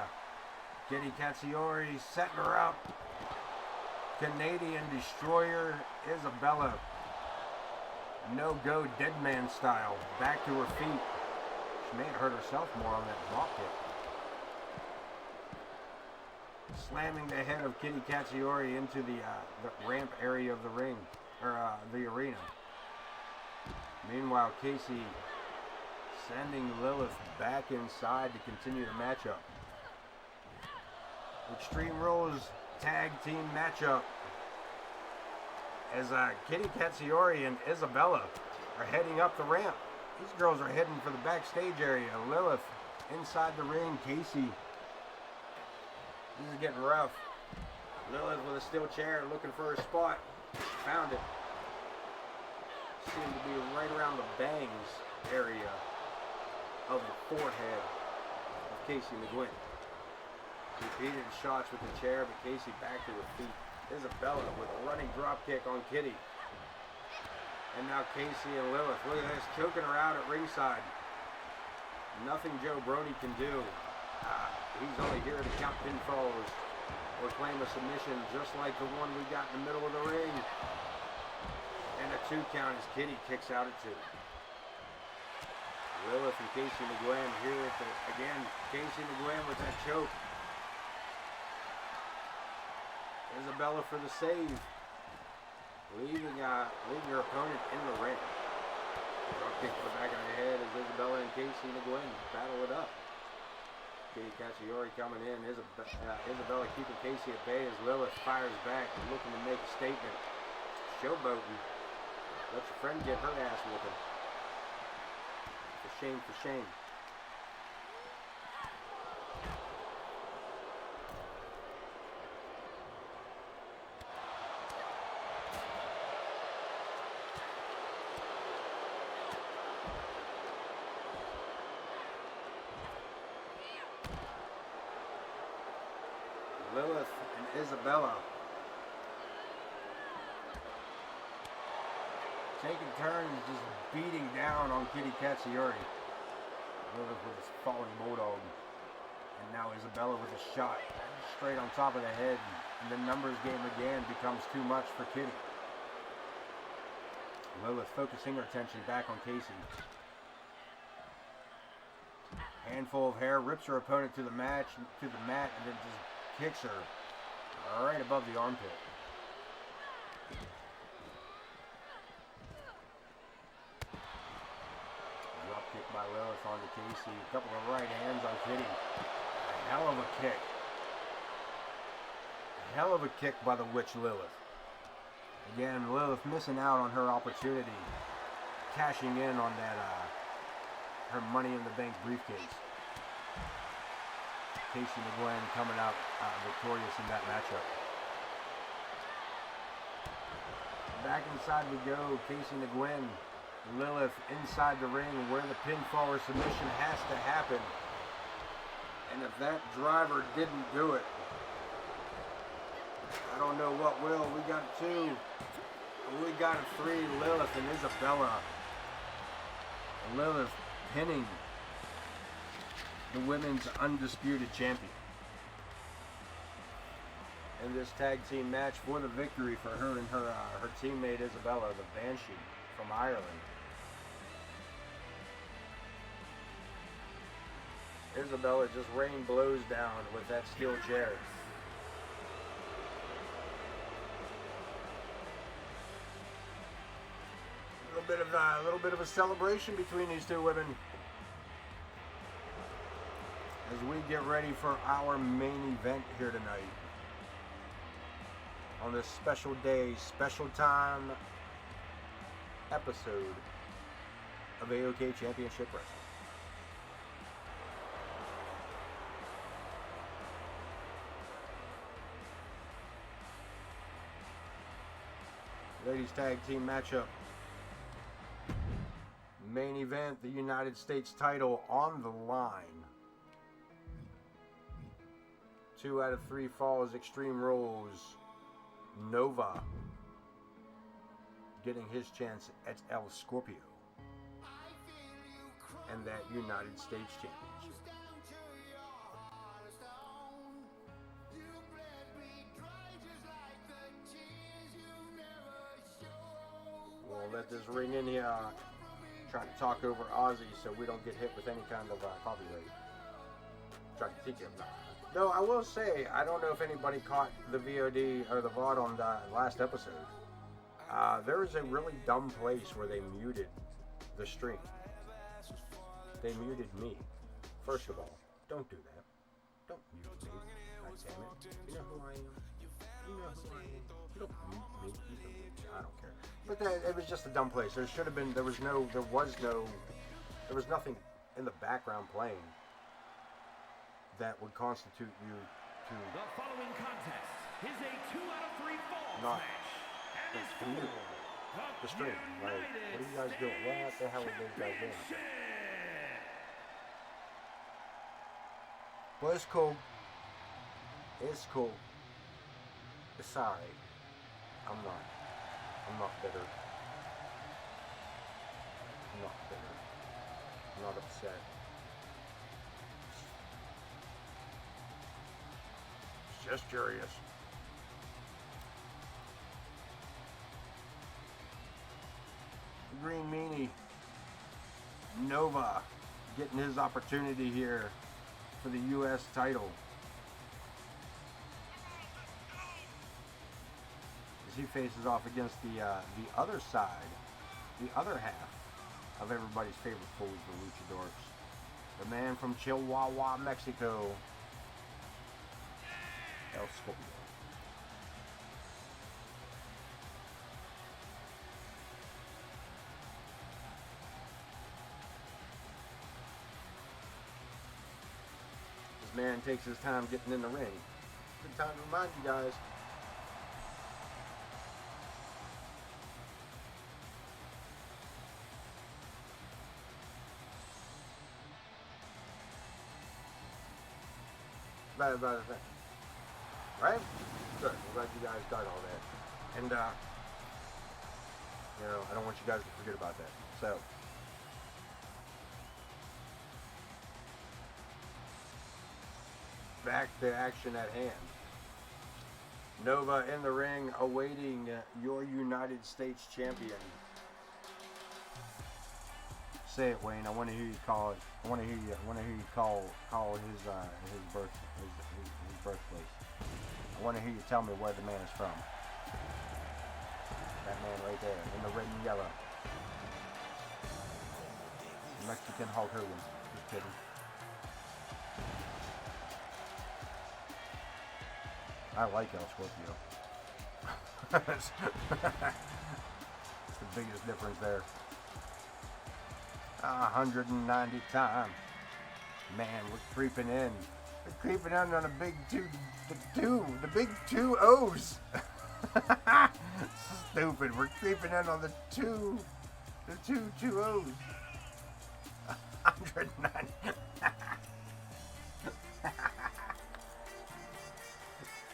Kitty Katsoyuri setting her up. Canadian Destroyer, Isabella. No-go dead man style. Back to her feet. She may have hurt herself more on that drop kick. Slamming the head of Kitty Katsoyuri into the ramp area of the ring, or the arena. Meanwhile, Casey sending Lilith back inside to continue the matchup. Extreme Rules tag team matchup as Kitty Katsoyuri and Isabella are heading up the ramp. These girls are heading for the backstage area. Lilith inside the ring. Casey. This is getting rough. Lilith with a steel chair looking for her spot. Found it. Seemed to be right around the bangs area of the forehead of Casey Nguyen. Repeated shots with the chair, but Casey back to her feet. Isabella with a running drop kick on Kitty. And now Casey and Lilith, look at this, choking her out at ringside. Nothing Joe Brody can do. He's only here to count pinfalls or claim a submission, just like the one we got in the middle of the ring. And a 2 count as Kitty kicks out at 2. Lilith and Casey Nguyen here at again, Casey Nguyen with that choke. Isabella for the save. Leaving her opponent in the ring. Drop kick to the back of the head as Isabella and Casey Nguyen battle it up. Kitty Katsoyuri coming in. Isabella keeping Casey at bay as Lilith fires back and looking to make a statement. Showboating. Let your friend get her ass whooping. For shame, for shame. Lilith and Isabella taking turns just beating down on Kitty Katsoyuri. Lilith with his falling bulldog. And now Isabella with a shot straight on top of the head. And the numbers game again becomes too much for Kitty. Lilith focusing her attention back on Casey. Handful of hair, rips her opponent to the mat, and then just kicks her right above the armpit. Drop kick by Lilith onto Casey. A couple of right hands on Kitty. A hell of a kick. A hell of a kick by the witch Lilith. Again, Lilith missing out on her opportunity. Cashing in on that her Money in the Bank briefcase. Casey Nguyen coming out victorious in that matchup. Back inside we go. Casey Nguyen, Lilith inside the ring where the pinfall or submission has to happen. And if that driver didn't do it, I don't know what will. We got 2. We got a 3. Lilith and Isabella. Lilith pinning the women's undisputed champion. In this tag team match for the victory for her and her teammate Isabella, the Banshee from Ireland. Isabella just rained blows down with that steel chair. The little bit of a celebration between these two women as we get ready for our main event here tonight on this special day, special time episode of A.o.K Championship Wrestling. Ladies tag team matchup. Main event, the United States title on the line. 2 out of 3 falls, Extreme Rules. Nova getting his chance at El Scorpio and that United States Championship. We'll let this ring in here. Trying to talk over Aussie so we don't get hit with any kind of copyright. Trying to teach him that. Though I will say, I don't know if anybody caught the VOD or the VOD on the last episode. There is a really dumb place where they muted the stream. They muted me. First of all, don't do that. Don't mute me. God damn it. You know who I am? You know who I am? You don't mute me. I don't care. But it was just a dumb place. There should have been. There was nothing in the background playing that would constitute you to. The following contest is a 2 out of 3 falls Not match. And to mute the stream. Like, what are you guys doing? What the hell are those guys doing? Well, it's cool. It's cool. It's alright. I'm not bitter. I'm not bitter. I'm not upset. Just curious. Green Meanie. Nova getting his opportunity here for the U.S. title. As he faces off against the other side, the other half of everybody's favorite fools, the Luchadors. The man from Chihuahua, Mexico, El Scorpio. This man takes his time getting in the ring. Good time to remind you guys. Right? Good. I'm glad you guys got all that. And, I don't want you guys to forget about that. So, back to action at hand. Nova in the ring awaiting your United States champion. Say it, Wayne. I want to hear you call it. I want to hear you call his birthplace. I want to hear you tell me where the man is from. That man right there, in the red and yellow. Mexican Hulk Hogan. Just kidding. I like El Scorpio. That's the biggest difference there. 190 times. Man, we're creeping in. We're creeping in on a big the big two O's. Stupid. We're creeping in on the two O's. 190.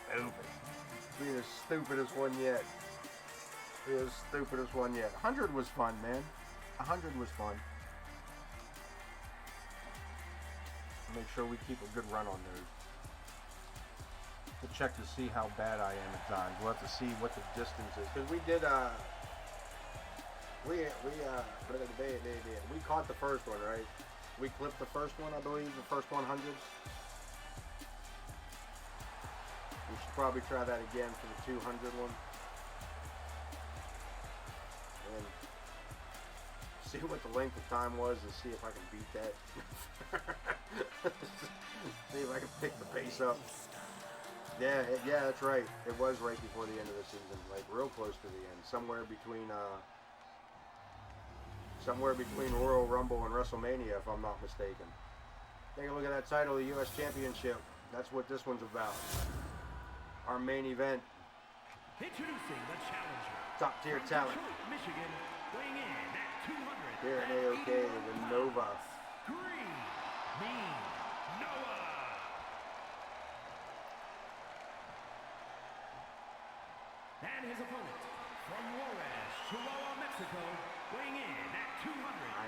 Stupid. Be the stupidest one yet. Be the stupidest one yet. 100 was fun, man. 100 was fun. Make sure we keep a good run on those. To check to see how bad I am at times. We'll have to see what the distance is. Because we did, we caught the first one, right? We clipped the first one, I believe, the first 100. We should probably try that again for the 200 one. And see what the length of time was and see if I can beat that. See if I can pick the pace up. Yeah, that's right. It was right before the end of the season, like real close to the end, somewhere between Royal Rumble and WrestleMania, if I'm not mistaken. Take a look at that title, the U.S. Championship. That's what this one's about. Our main event. Introducing the challenger. Top tier talent. Detroit, Michigan, weighing in at 200. Here at A.o.K, the Nova. Green, mean, Noah. And his opponent from Juarez, Chihuahua, Mexico, weighing in at 200.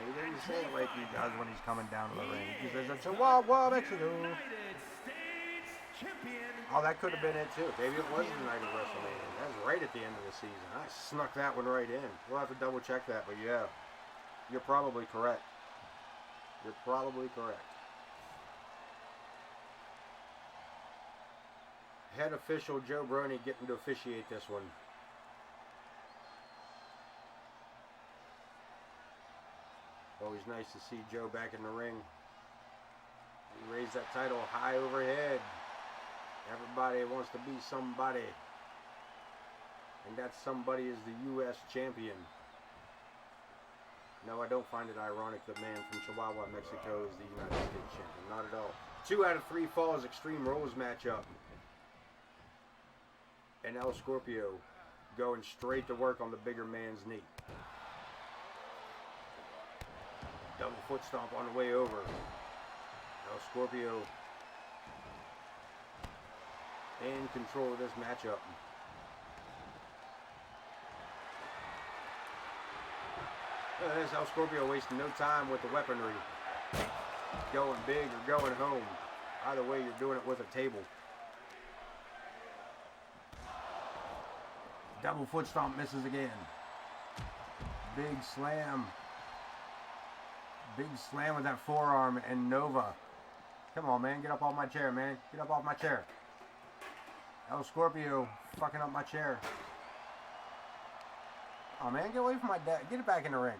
He didn't say it like he does when he's coming down to the ring. He says, it's Chihuahua, Mexico. United States champion. Oh, that could have been it too. Maybe it was the night of WrestleMania. That was right at the end of the season. I snuck that one right in. We'll have to double check that, but yeah. You're probably correct. You're probably correct. Head official Joe Brony getting to officiate this one. Always nice to see Joe back in the ring. He raised that title high overhead. Everybody wants to be somebody. And that somebody is the U.S. champion. No, I don't find it ironic that man from Chihuahua, Mexico is the United States champion. Not at all. 2 out of 3 falls Extreme Rules matchup. And El Scorpio going straight to work on the bigger man's knee. Double foot stomp on the way over. El Scorpio in control of this matchup. Look at this, El Scorpio wasting no time with the weaponry. Going big or going home. Either way, you're doing it with a table. Double foot stomp misses again. Big slam. Big slam with that forearm and Nova. Come on, man. Get up off my chair, man. Get up off my chair. El Scorpio fucking up my chair. Oh, man. Get away from my dad. Get it back in the ring.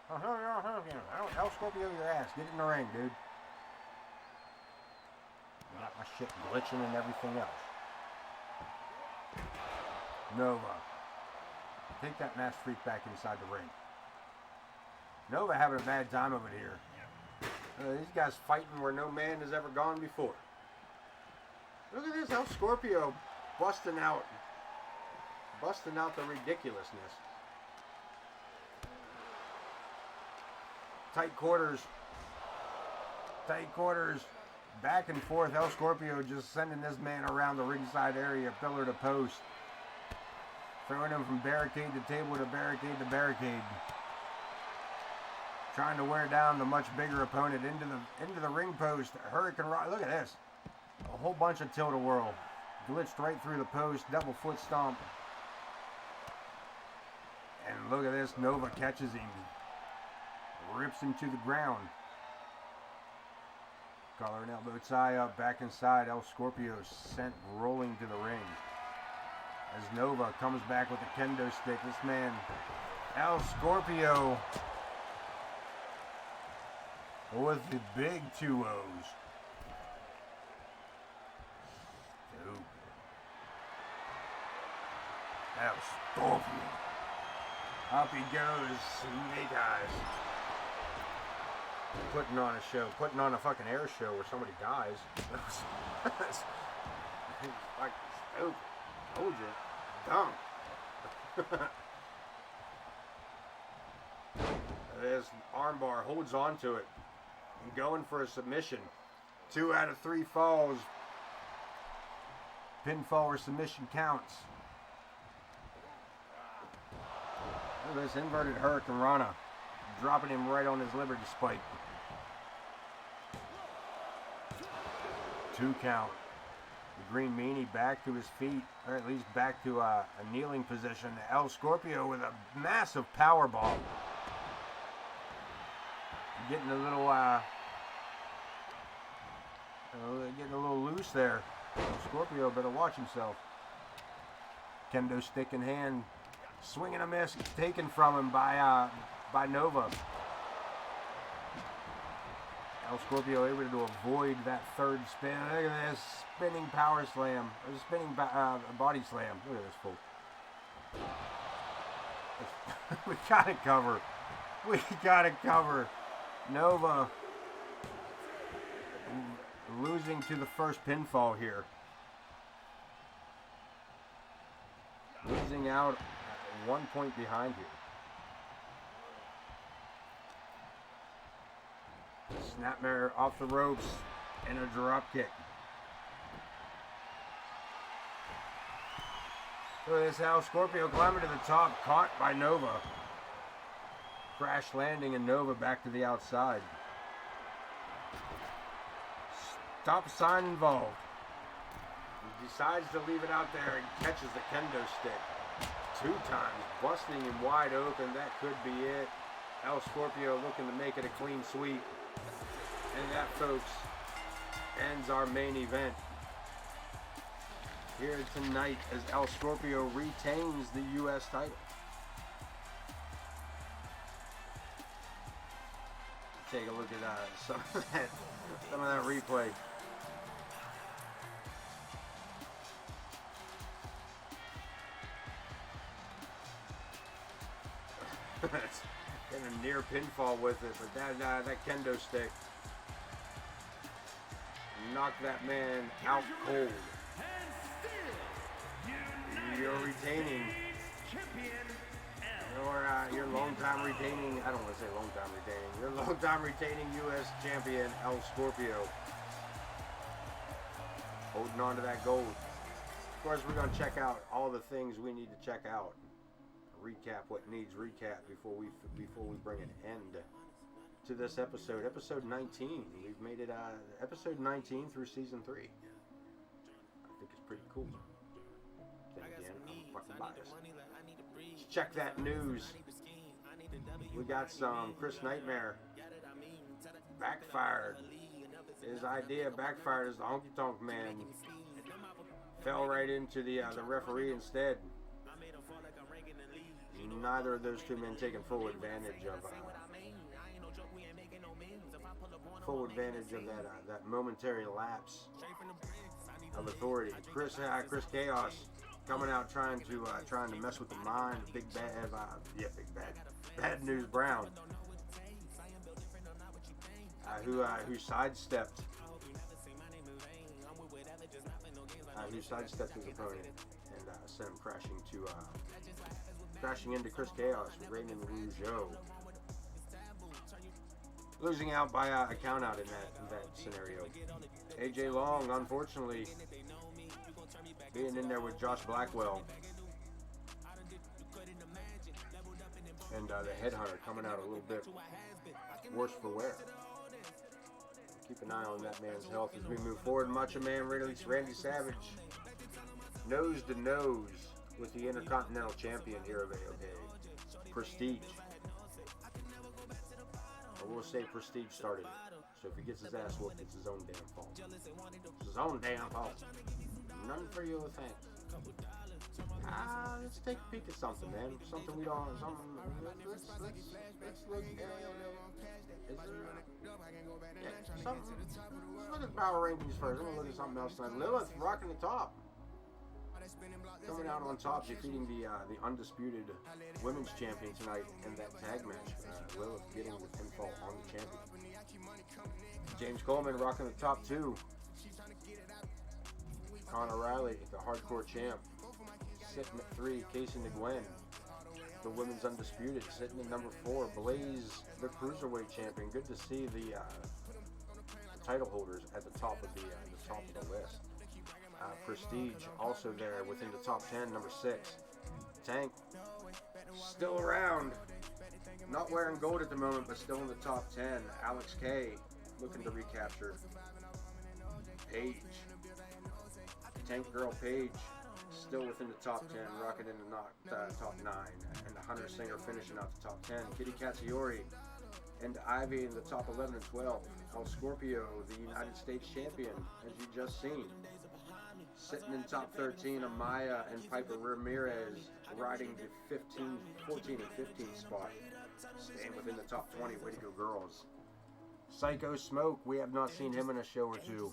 El Scorpio your ass. Get in the ring, dude. Got my shit glitching and everything else. Nova. Take that masked freak back inside the ring. Nova having a bad time over here. These guys fighting where no man has ever gone before. Look at this, El Scorpio busting out the ridiculousness. Tight quarters, back and forth. El Scorpio just sending this man around the ringside area, pillar to post. Throwing him from barricade to table to barricade to barricade. Trying to wear down the much bigger opponent into the ring post. Hurricane Rock. Look at this. A whole bunch of tilt-a-whirl. Glitched right through the post. Double foot stomp. And look at this. Nova catches him. Rips him to the ground. Collar and elbow tie up. Back inside. El Scorpio sent rolling to the ring. As Nova comes back with a kendo stick. This man, El Scorpio, with the big 2 O's. Dude. El Scorpio. Up he goes. Snake eyes. Putting on a show. Putting on a fucking air show where somebody dies. That's fucking stupid. Told you. Dumb. This armbar holds on to it. And going for a submission. 2 out of 3 falls. Pinfall or submission counts. Look at this inverted Hurricane Rana. Dropping him right on his Liberty Spike. 2 count. The Green Meanie back to his feet, or at least back to a kneeling position. El Scorpio with a massive power bomb. Getting a little loose there. El Scorpio better watch himself. Kendo stick in hand, Swing and a miss taken from him by Nova. El Scorpio able to avoid that third spin. Look at this spinning power slam. Or spinning body slam. Look at this fool. We gotta cover. We gotta cover. Nova losing to the first pinfall here. Losing out 1 point behind here. Snapmare off the ropes and a drop kick. Look at this, how Scorpio climbing to the top, caught by Nova. Crash landing and Nova back to the outside. Stop sign involved. He decides to leave it out there and catches the kendo stick. 2 times, busting him wide open. That could be it. El Scorpio looking to make it a clean sweep. And that, folks, ends our main event here tonight as El Scorpio retains the U.S. title. Take a look at some of that replay. Getting a near pinfall with it, but that kendo stick knocked that man out cold. You're retaining your long-time retaining, I don't want to say long-time retaining, your long-time retaining U.S. champion, El Scorpio. Holding on to that gold. Of course, we're going to check out all the things we need to check out. Recap what needs recap before we bring an end to this episode. Episode 19. We've made it episode 19 through season 3. I think it's pretty cool. Then again, I'm fucking biased. Let's check that news. We got some Chris Nightmare backfired. His idea backfired as the Honky Tonk man fell right into the referee instead. Neither of those two men taking full advantage of that momentary lapse of authority. Chris Chaos coming out trying to mess with the mind. Bad News Brown, who sidestepped his opponent and sent him crashing into Chris Chaos with Raymond Rougeau. Losing out by a count out in that scenario. AJ Long, unfortunately, being in there with Josh Blackwell. And the Headhunter coming out a little bit worse for wear. Keep an eye on that man's health as we move forward. Macho Man Randy Savage, nose to nose with the Intercontinental Champion here of A.o.K. Prestige. I will say Prestige started it. So if he gets his ass whooped, it's his own damn fault. It's his own damn fault. None for you, thanks. Let's take a peek at something, man. Something we don't. Let's look at power rankings first. I'm gonna look at something else tonight. Lilith rocking the top. Coming out on top, defeating the undisputed women's champion tonight in that tag match. Lilith getting the pinfall on the champion. James Coleman rocking the top 2. Connor Riley, the hardcore champ, sitting at 3. Casey Nguyen, the women's undisputed, sitting at number 4. Blaze, the Cruiserweight champion. Good to see the title holders at the top of the list. Prestige also there within the top 10, number 6. Tank still around, not wearing gold at the moment, but still in the top 10. Alex K looking to recapture. Paige, Tank Girl Paige, still within the top 10, rocking in the top 9, and the Hunter Singer finishing out the top 10. Kitty Katsoyuri and Ivy in the top 11 and 12. El Scorpio, the United States champion, as you just seen, Sitting in top 13, Amaya and Piper Ramirez riding the 14 and 15 spot. Staying within the top 20. Way to go, girls. Psycho Smoke, we have not seen him in a show or two.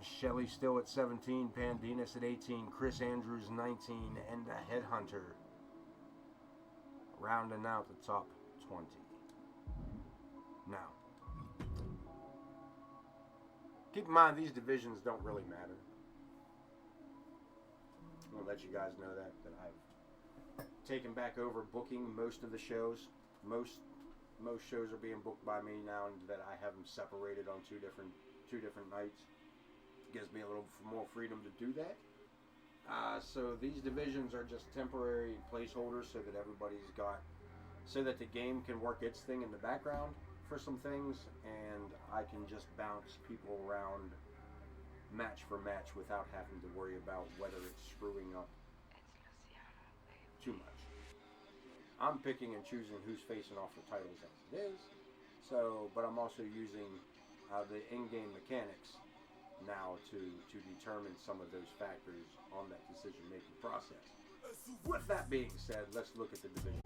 Shelly still at 17, Pandinus at 18, Chris Andrews 19, and the Headhunter rounding out the top 20. Now, keep in mind these divisions don't really matter. I'm gonna let you guys know that I've taken back over booking most of the shows. Most shows are being booked by me now, and that I have them separated on two different nights. Gives me a little more freedom to do that. So these divisions are just temporary placeholders so that the game can work its thing in the background for some things, and I can just bounce people around match for match without having to worry about whether it's screwing up too much. I'm picking and choosing who's facing off the titles as it is. So, but I'm also using the in-game mechanics now to determine some of those factors on that decision-making process. With that being said, let's look at the division